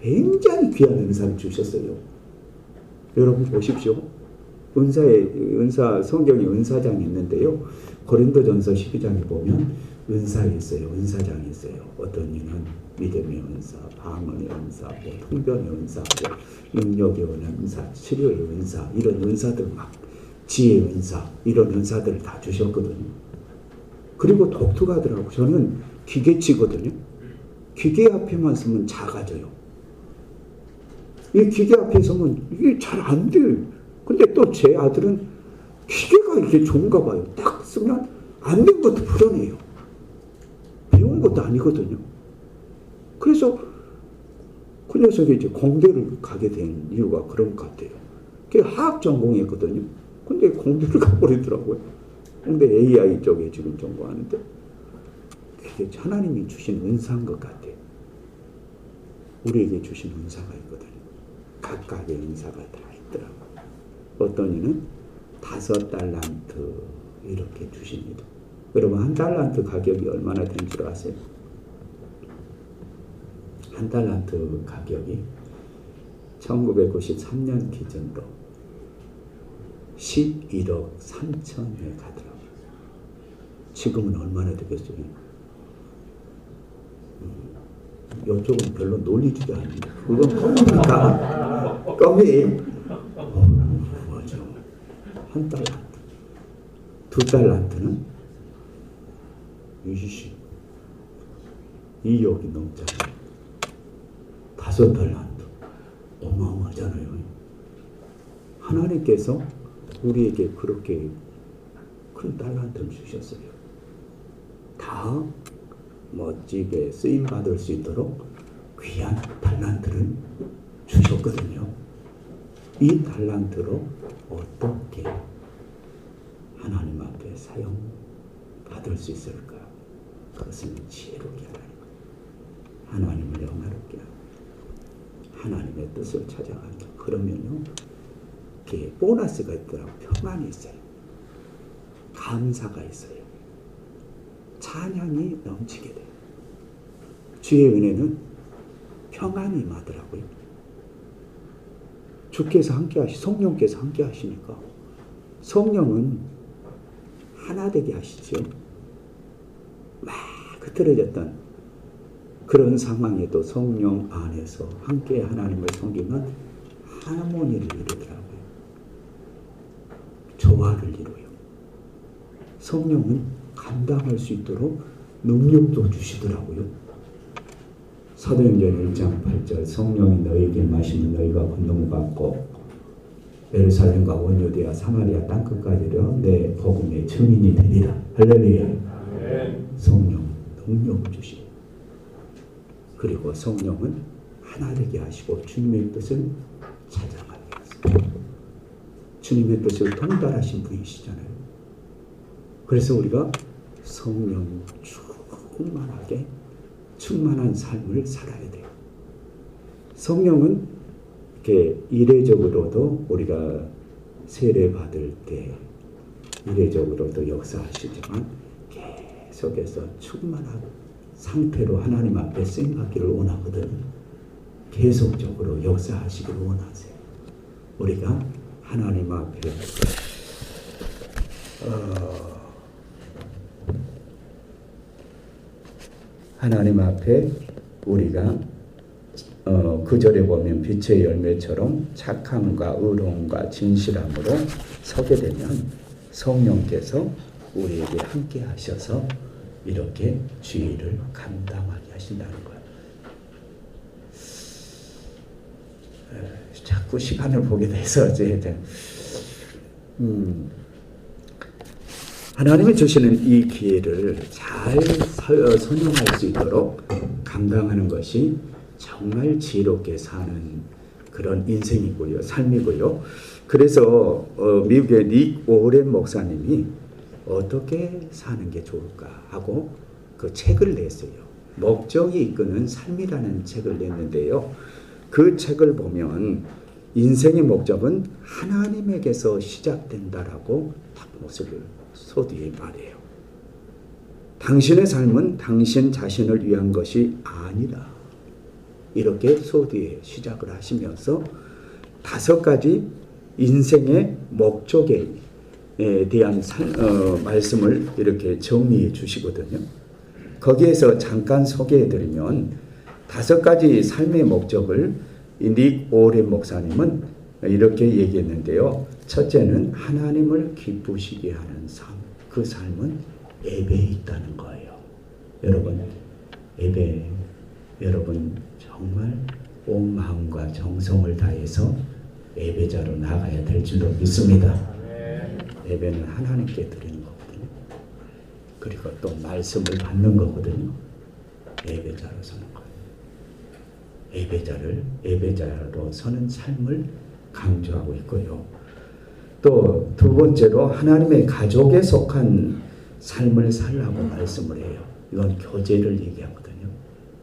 굉장히 귀한 은사를 주셨어요. 여러분 보십시오. 은사 성경에 은사장이 있는데요. 고린도전서 12장에 보면 은사가 있어요. 은사장이 있어요. 어떤 이는 믿음의 은사, 방언의 은사, 통변의 은사, 능력의 은사, 치료의 은사, 이런 은사들 막 지혜의 은사, 이런 은사들을 다 주셨거든요. 그리고 독특하더라고. 저는 기계치거든요. 기계 앞에만 서면 작아져요. 이 기계 앞에 서면 이게 잘 안 돼요. 근데 또 제 아들은 기계가 이렇게 좋은가 봐요. 딱 쓰면 안 된 것도 풀어내요. 배운 것도 아니거든요. 그래서 그 녀석이 이제 공대를 가게 된 이유가 그런 것 같아요. 그게 화학 전공했거든요. 근데 공대를 가버리더라고요. 근데 AI 쪽에 지금 전공하는데 그게 하나님이 주신 은사인 것 같아요. 우리에게 주신 은사가 있거든요. 각각의 은사가 다 있더라고요. 어떤 이는 5달란트 이렇게 주십니다. 여러분 1달란트 가격이 얼마나 되는 줄 아세요? 1달란트 가격이 1993년 기준으로 11억 3천에 가더라고요. 지금은 얼마나 되겠어요? 이쪽은 별로 놀리지도 않는데 그건 껌입니까? 껌이 뭐죠? 1달란트 2달란트는 2억이 넘잖아요. 5달란트 어마어마하잖아요. 하나님께서 우리에게 그렇게 큰 달란트를 주셨어요. 다 멋지게 쓰임받을 수 있도록 귀한 달란트를 주셨거든요. 이 달란트로 어떻게 하나님 앞에 사용받을 수 있을까? 그것은 지혜롭게 하라는 거예요. 하나님을 영화롭게 하고 하나님의 뜻을 찾아간다. 그러면요, 이게 보너스가 있더라고. 평안이 있어요. 감사가 있어요. 찬양이 넘치게 돼요. 주의 은혜는 평안이 임하더라고요. 주께서 함께 성령께서 함께 하시니까 성령은 하나 되게 하시죠. 막 흐트러졌던 그런 상황에도 성령 안에서 함께 하나님을 섬기면 하모니를 이루더라고요. 조화를 이루어요. 성령은 감당할 수 있도록 능력도 주시더라고요. 사도행전 1장 8절 성령이 너희에게 마시면 너희가 권능을 받고 예루살렘과 온 유대와 사마리아 땅끝까지로 내 복음의 증인이 되리라. 할렐루야. 성령 능력을 주시고 그리고 성령은 하나 되게 하시고 주님의 뜻을 찾아가게 하십니다. 주님의 뜻을 통달하신 분이시잖아요. 그래서 우리가 성령 충만하게 충만한 삶을 살아야 돼요. 성령은 이렇게 이례적으로도 우리가 세례 받을 때 이례적으로도 역사하시지만 계속해서 충만한 상태로 하나님 앞에 쓰임받기를 원하거든. 계속적으로 역사하시기를 원하세요. 우리가 하나님 앞에 하나님 앞에 우리가 그 절에 보면 빛의 열매처럼 착함과 의로움과 진실함으로 서게 되면 성령께서 우리에게 함께 하셔서 이렇게 주의를 감당하게 하신다는 거예요. 자꾸 시간을 보게 돼서 이제 하나님이 주시는 이 기회를 잘 선용할 수 있도록 감당하는 것이 정말 지혜롭게 사는 그런 인생이고요, 삶이고요. 그래서 미국의 닉 오렌 목사님이 어떻게 사는 게 좋을까 하고 그 책을 냈어요. 목적이 이끄는 삶이라는 책을 냈는데요. 그 책을 보면 인생의 목적은 하나님에게서 시작된다라고 딱 모습을 소뒤에 말해요. 당신의 삶은 당신 자신을 위한 것이 아니다. 이렇게 소뒤에 시작을 하시면서 5가지 인생의 목적에 대한 말씀을 이렇게 정리해 주시거든요. 거기에서 잠깐 소개해 드리면 5가지 삶의 목적을 닉 오렌 목사님은 이렇게 얘기했는데요. 첫째는 하나님을 기쁘시게 하는 삶. 그 삶은 예배에 있다는 거예요. 여러분, 예배, 여러분 정말 온 마음과 정성을 다해서 예배자로 나가야 될 줄로 믿습니다. 예배는 하나님께 드리는 거거든요. 그리고 또 말씀을 받는 거거든요. 예배자로 서는 거예요. 예배자로 서는 삶을 강조하고 있고요. 또 2번째로 하나님의 가족에 속한 삶을 살라고 말씀을 해요. 이건 교제를 얘기하거든요.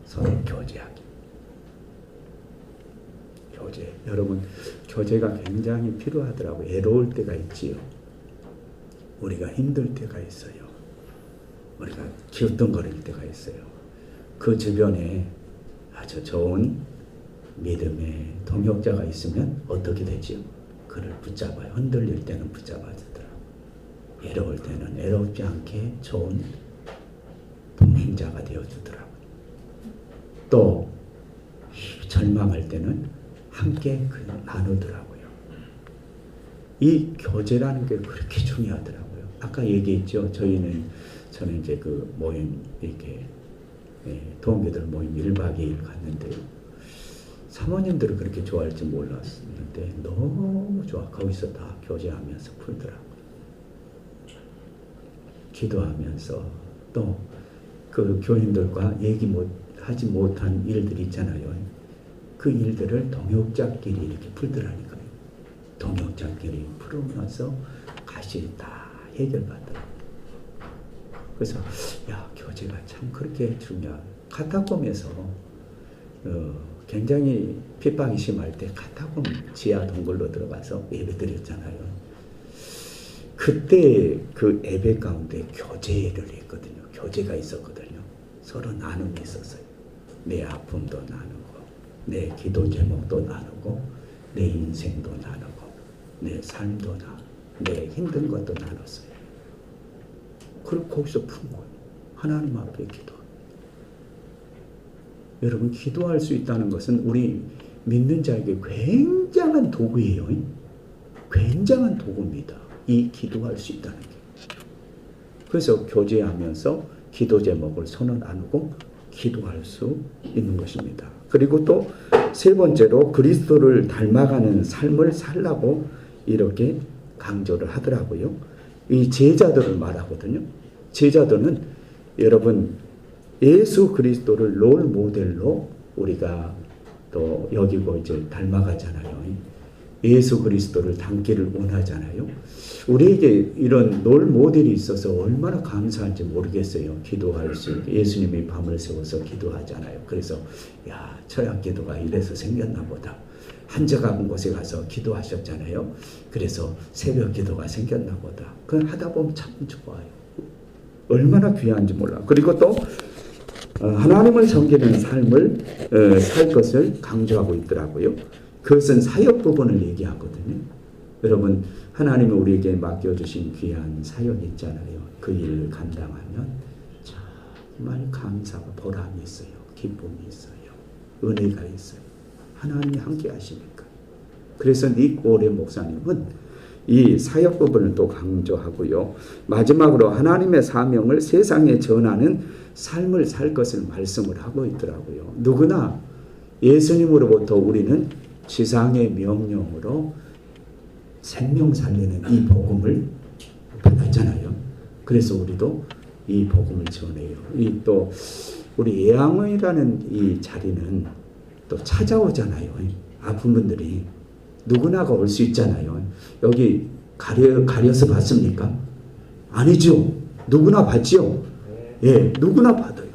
서로 교제하기. 교제. 여러분, 교제가 굉장히 필요하더라고요. 애로울 때가 있지요. 우리가 힘들 때가 있어요. 우리가 기웃덩거릴 때가 있어요. 그 주변에 아주 좋은 믿음의 동역자가 있으면 어떻게 되지요? 그를 붙잡아요. 흔들릴 때는 붙잡아주더라고요. 외로울 때는 외롭지 않게 좋은 동행자가 되어주더라고요. 또 절망할 때는 함께 나누더라고요. 이 교제라는 게 그렇게 중요하더라고요. 아까 얘기했죠. 저는 이제 그 모임 이렇게 동기들 모임 1박 2일 갔는데요. 사모님들을 그렇게 좋아할 줄 몰랐는데 너무 좋아. 거기서 다 교제하면서 풀더라고요. 기도하면서 또 그 교인들과 하지 못한 일들이 있잖아요. 그 일들을 동역자끼리 이렇게 풀더라니까요. 동역자끼리 풀으면서 같이 다 해결받더라고요. 그래서 교제가 참 그렇게 중요해요. 카타콤에서 굉장히 핍박이 심할 때 카타콤 지하 동굴로 들어가서 예배드렸잖아요. 그때 그 예배 가운데 교제를 했거든요. 교제가 있었거든요. 서로 나눔이 있었어요. 내 아픔도 나누고 내 기도 제목도 나누고 내 인생도 나누고 내 삶도 내 힘든 것도 나눴어요. 그리고 거기서 푼 거예요. 하나님 앞에 기도. 여러분, 기도할 수 있다는 것은 우리 믿는 자에게 굉장한 도구예요. 굉장한 도구입니다. 이 기도할 수 있다는 게. 그래서 교제하면서 기도 제목을 서로 나누고 기도할 수 있는 것입니다. 그리고 또 세 번째로 그리스도를 닮아가는 삶을 살라고 이렇게 강조를 하더라고요. 이 제자들을 말하거든요. 제자들은 여러분 예수 그리스도를 롤 모델로 우리가 또 여기고 이제 닮아가잖아요. 예수 그리스도를 닮기를 원하잖아요. 우리에게 이런 롤 모델이 있어서 얼마나 감사한지 모르겠어요. 기도할 수 있게. 예수님이 밤을 새워서 기도하잖아요. 그래서 야, 철학 기도가 이래서 생겼나 보다. 한적한 곳에 가서 기도하셨잖아요. 그래서 새벽 기도가 생겼나 보다. 그걸 하다 보면 참 좋아요. 얼마나 귀한지 몰라. 그리고 또 하나님을 섬기는 삶을 살 것을 강조하고 있더라고요. 그것은 사역 부분을 얘기하거든요. 여러분, 하나님이 우리에게 맡겨주신 귀한 사역이 있잖아요. 그 일을 감당하면 정말 감사가 보람이 있어요. 기쁨이 있어요. 은혜가 있어요. 하나님이 함께 하시니까. 그래서 닉 오레 목사님은 이 사역 부분을 또 강조하고요. 마지막으로 하나님의 사명을 세상에 전하는 삶을 살 것을 말씀을 하고 있더라고요. 누구나 예수님으로부터 우리는 지상의 명령으로 생명 살리는 이 복음을 받았잖아요. 그래서 우리도 이 복음을 전해요. 이 또 우리 예양원이라는 이 자리는 또 찾아오잖아요. 아픈 분들이 누구나가 올 수 있잖아요. 여기 가려서 받습니까? 아니죠. 누구나 받지요. 예, 누구나 받아요.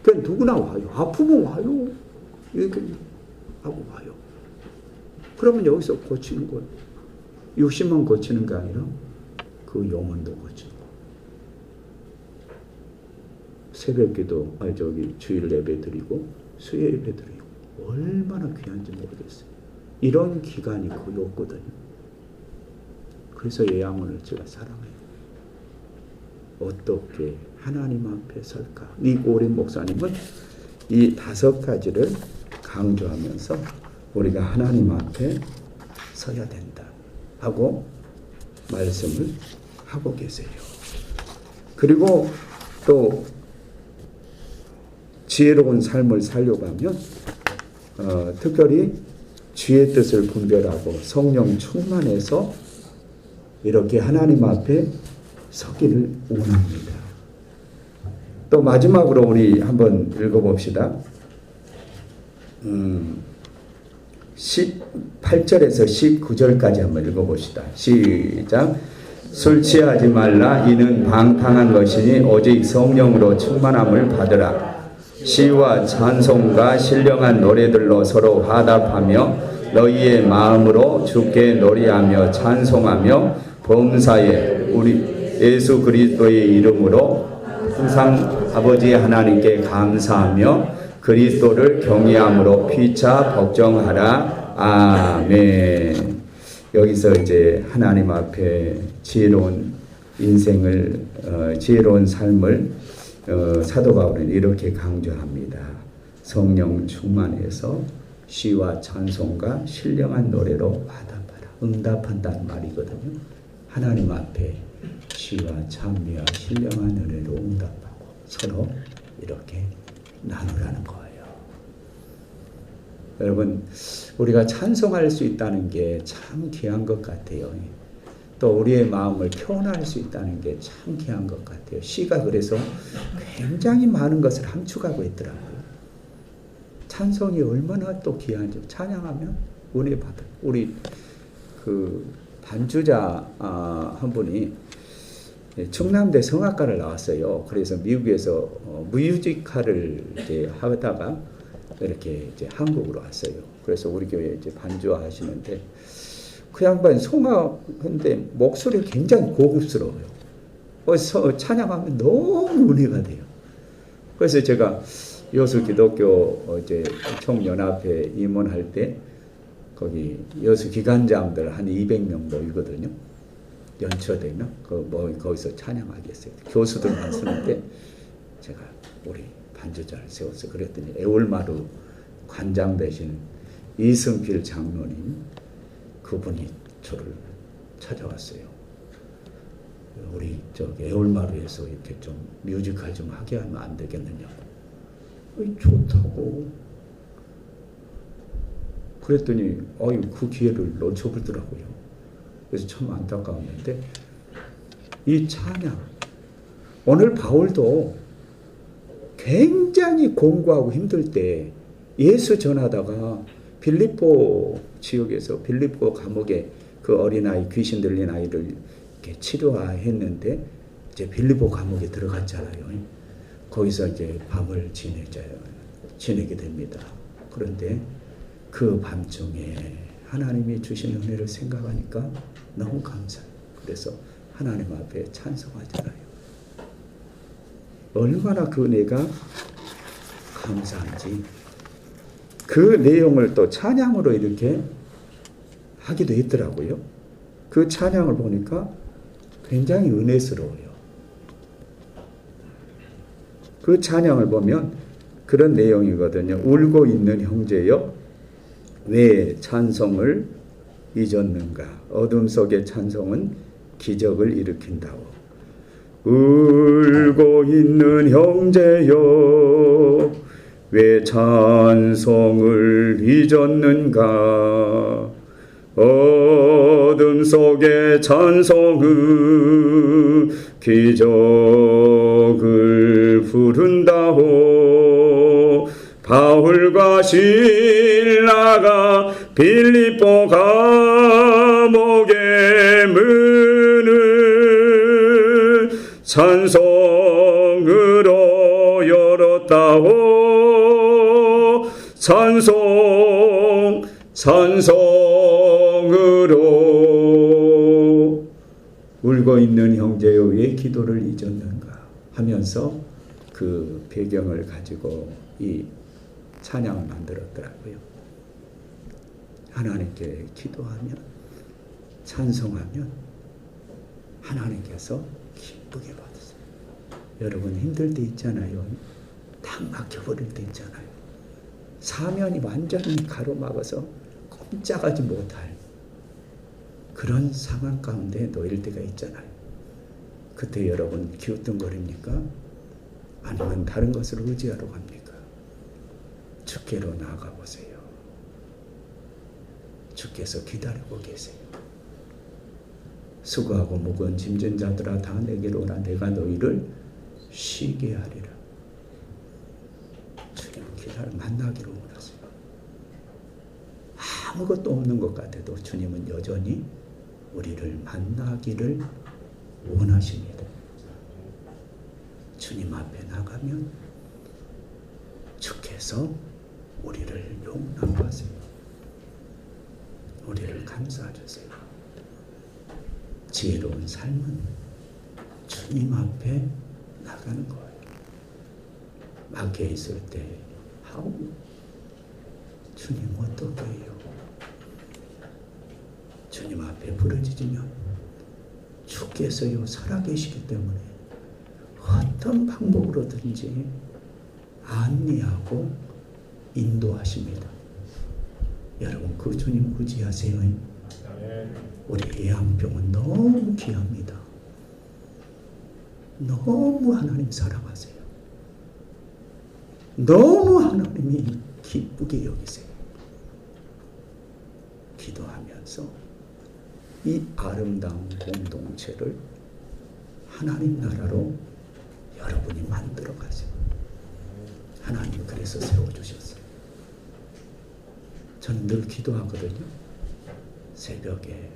그러니까 누구나 와요. 아프면 와요. 이렇게 하고 와요. 그러면 여기서 고치는 거예요. 60만 고치는 게 아니라 그 영혼도 고치는 거예요. 새벽기도, 주일 예배 드리고 수요 예배 드리고 얼마나 귀한지 모르겠어요. 이런 기간이 거의 없거든요. 그래서 예양원을 제가 사랑해요. 어떻게 하나님 앞에 설까? 이 오린 목사님은 이 5가지를 강조하면서 우리가 하나님 앞에 서야 된다 하고 말씀을 하고 계세요. 그리고 또 지혜로운 삶을 살려고 하면 특별히 주의 뜻을 분별하고 성령 충만해서 이렇게 하나님 앞에 서기를 원합니다. 또 마지막으로 우리 한번 읽어봅시다. 18절에서 19절까지 한번 읽어봅시다. 시작. 술 취하지 말라. 이는 방탕한 것이니 오직 성령으로 충만함을 받으라. 시와 찬송과 신령한 노래들로 서로 화답하며 너희의 마음으로 주께 노래하며 찬송하며 범사에 우리 예수 그리스도의 이름으로 항상 아버지 하나님께 감사하며 그리스도를 경외함으로 피차 복종하라. 아멘. 여기서 이제 하나님 앞에 지혜로운 인생을 지혜로운 삶을 사도 바울은 이렇게 강조합니다. 성령 충만해서 시와 찬송과 신령한 노래로 화답하라. 응답한다는 말이거든요. 하나님 앞에 시와 찬미와 신령한 은혜로 응답하고 서로 이렇게 나누라는 거예요. 여러분, 우리가 찬송할 수 있다는 게 참 귀한 것 같아요. 또 우리의 마음을 표현할 수 있다는 게 참 귀한 것 같아요. 시가 그래서 굉장히 많은 것을 함축하고 있더라고요. 찬송이 얼마나 또 귀한지 찬양하면 은혜 받아요. 우리 그 반주자 한 분이 충남대 성악과를 나왔어요. 그래서 미국에서 뮤지컬을 이제 하다가 이렇게 이제 한국으로 왔어요. 그래서 우리 교회 이제 반주하시는데 그 양반 성악인데 목소리가 굉장히 고급스러워요. 그래서 찬양하면 너무 은혜가 돼요. 그래서 제가 여수 기독교 이제 총연합회 임원할 때 거기 여수 기관장들 한 200명 모이거든요. 연초되면 거기서 찬양하겠어요. 교수들만 쓰는데 제가 우리 반주자를 세워서 그랬더니 애월마루 관장 되신 이승필 장로님 그분이 저를 찾아왔어요. 우리 애월마루에서 이렇게 좀 뮤지컬 좀 하게 하면 안 되겠느냐고. 좋다고. 그랬더니 그 기회를 놓쳐버리더라고요. 그래서 참 안타까웠는데 이 찬양 오늘 바울도 굉장히 공부하고 힘들 때 예수 전하다가 빌립보 지역에서 빌립보 감옥에 그 어린아이 귀신 들린 아이를 이렇게 치료했는데 이제 빌립보 감옥에 들어갔잖아요. 거기서 이제 밤을 지내게 됩니다. 그런데 그 밤중에 하나님이 주신 은혜를 생각하니까 너무 감사해요. 그래서 하나님 앞에 찬송하잖아요. 얼마나 그 은혜가 감사한지 그 내용을 또 찬양으로 이렇게 하기도 했더라고요. 그 찬양을 보니까 굉장히 은혜스러워요. 그 찬양을 보면 그런 내용이거든요. 울고 있는 형제여 왜 찬송을 잊었는가. 어둠 속의 찬송은 기적을 일으킨다오. 울고 있는 형제여 왜 찬송을 잊었는가. 어둠 속의 찬송은 기적을 부른다오. 바울과 신라가 빌립보 감옥의 문을 찬송으로 열었다오. 찬송으로 울고 있는 형제여 왜 기도를 잊었는가 하면서 그 배경을 가지고 이 찬양을 만들었더라고요. 하나님께 기도하면 찬송하면 하나님께서 기쁘게 받으세요. 여러분 힘들 때 있잖아요. 딱 막혀버릴 때 있잖아요. 사면이 완전히 가로막아서 꼼짝하지 못할 그런 상황 가운데 놓일 때가 있잖아요. 그때 여러분 기웃등거립니까? 아니면 다른 것을 의지하러 갑니까? 주께로 나아가 보세요. 주께서 기다리고 계세요. 수고하고 무거운 짐진 자들아 다 내게로 오라. 내가 너희를 쉬게 하리라. 주님 만나기를 원하세요. 아무것도 없는 것 같아도 주님은 여전히 우리를 만나기를 원하십니다. 주님 앞에 나가면 주께서 우리를 용납하세요. 우리를 감싸주세요. 지혜로운 삶은 주님 앞에 나가는 거예요. 막혀 있을 때 하우 주님 어떻게 해요? 주님 앞에 부르짖으면 주께서요 살아계시기 때문에 어떤 방법으로든지 안내하고 인도하십니다. 여러분 그 주님 의지하세요. 우리 예양병은 너무 귀합니다. 너무 하나님 사랑하세요. 너무 하나님이 기쁘게 여기세요. 기도하면서 이 아름다운 공동체를 하나님 나라로 여러분이 만들어 가세요. 하나님 그래서 세워주셨어요. 저는 늘 기도하거든요. 새벽에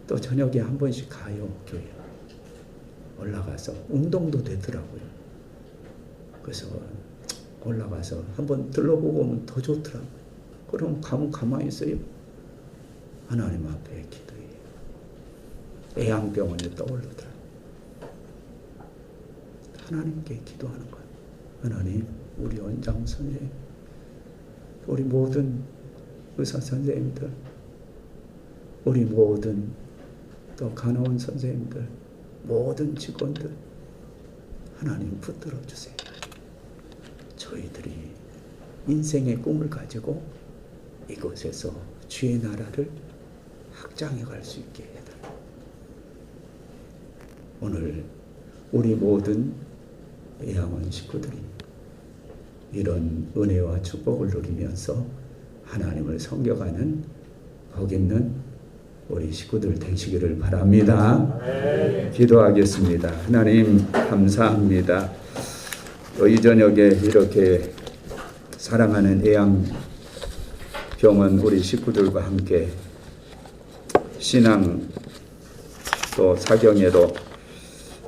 또 저녁에 한 번씩 가요. 교회 올라가서 운동도 되더라고요. 그래서 올라가서 한번 들러보고 오면 더 좋더라고요. 그럼 가면 가만히 있어요. 하나님 앞에 기도해요. 애양병원에 떠올르더라고요. 하나님께 기도하는 거예요. 하나님, 우리 원장 선생님, 우리 모든 의사 선생님들, 우리 모든 또 간호원 선생님들, 모든 직원들 하나님 붙들어 주세요. 저희들이 인생의 꿈을 가지고 이곳에서 주의 나라를 확장해 갈 수 있게 해달라. 오늘 우리 모든 애양원 식구들이 이런 은혜와 축복을 누리면서 하나님을 섬겨가는 복 있는 우리 식구들 되시기를 바랍니다. 기도하겠습니다. 하나님 감사합니다. 또 이 저녁에 이렇게 사랑하는 애양병원 우리 식구들과 함께 신앙 또 사경회로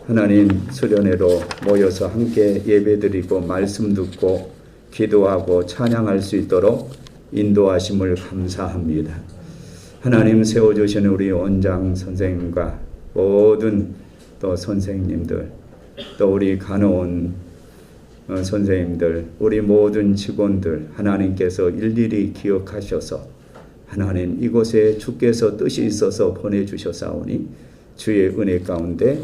하나님 수련회로 모여서 함께 예배드리고 말씀 듣고 기도하고 찬양할 수 있도록 인도하심을 감사합니다. 하나님 세워주신 우리 원장 선생님과 모든 또 선생님들 또 우리 간호원 선생님들 우리 모든 직원들 하나님께서 일일이 기억하셔서 하나님 이곳에 주께서 뜻이 있어서 보내주셨사오니 주의 은혜 가운데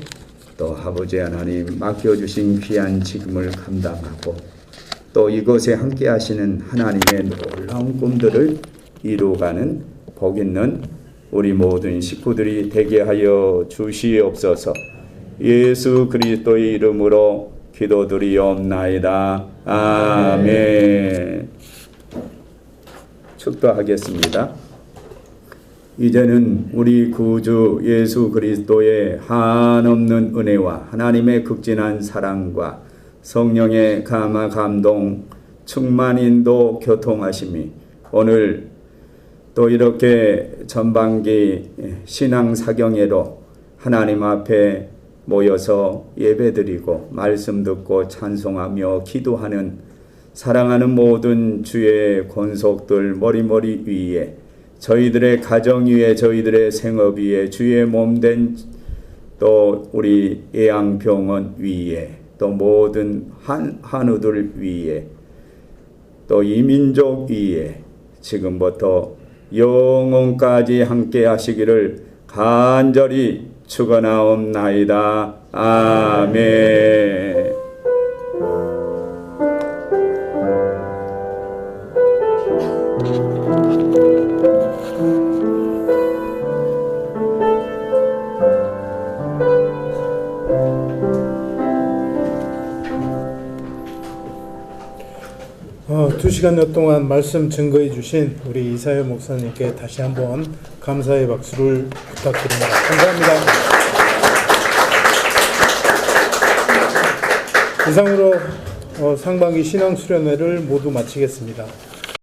또 아버지 하나님 맡겨주신 귀한 직임을 감당하고 또 이곳에 함께 하시는 하나님의 놀라운 꿈들을 이루어가는 복 있는 우리 모든 식구들이 되게 하여 주시옵소서. 예수 그리스도의 이름으로 기도드리옵나이다. 아멘. 축도하겠습니다. 이제는 우리 구주 예수 그리스도의 한없는 은혜와 하나님의 극진한 사랑과 성령의 감화 감동 충만 인도 교통하심이 오늘 또 이렇게 전반기 신앙 사경회로 하나님 앞에 모여서 예배드리고 말씀 듣고 찬송하며 기도하는 사랑하는 모든 주의 권속들 머리머리 위에 저희들의 가정 위에 저희들의 생업 위에 주의 몸된 또 우리 애양병원 위에 또 모든 한우들 위에 또 이민족 위에 지금부터 영원까지 함께 하시기를 간절히 축원하옵나이다. 아멘. 두 시간여 동안 말씀 증거해 주신 우리 이사회 목사님께 다시 한번 감사의 박수를 부탁드립니다. 감사합니다. 이상으로 상반기 신앙 수련회를 모두 마치겠습니다.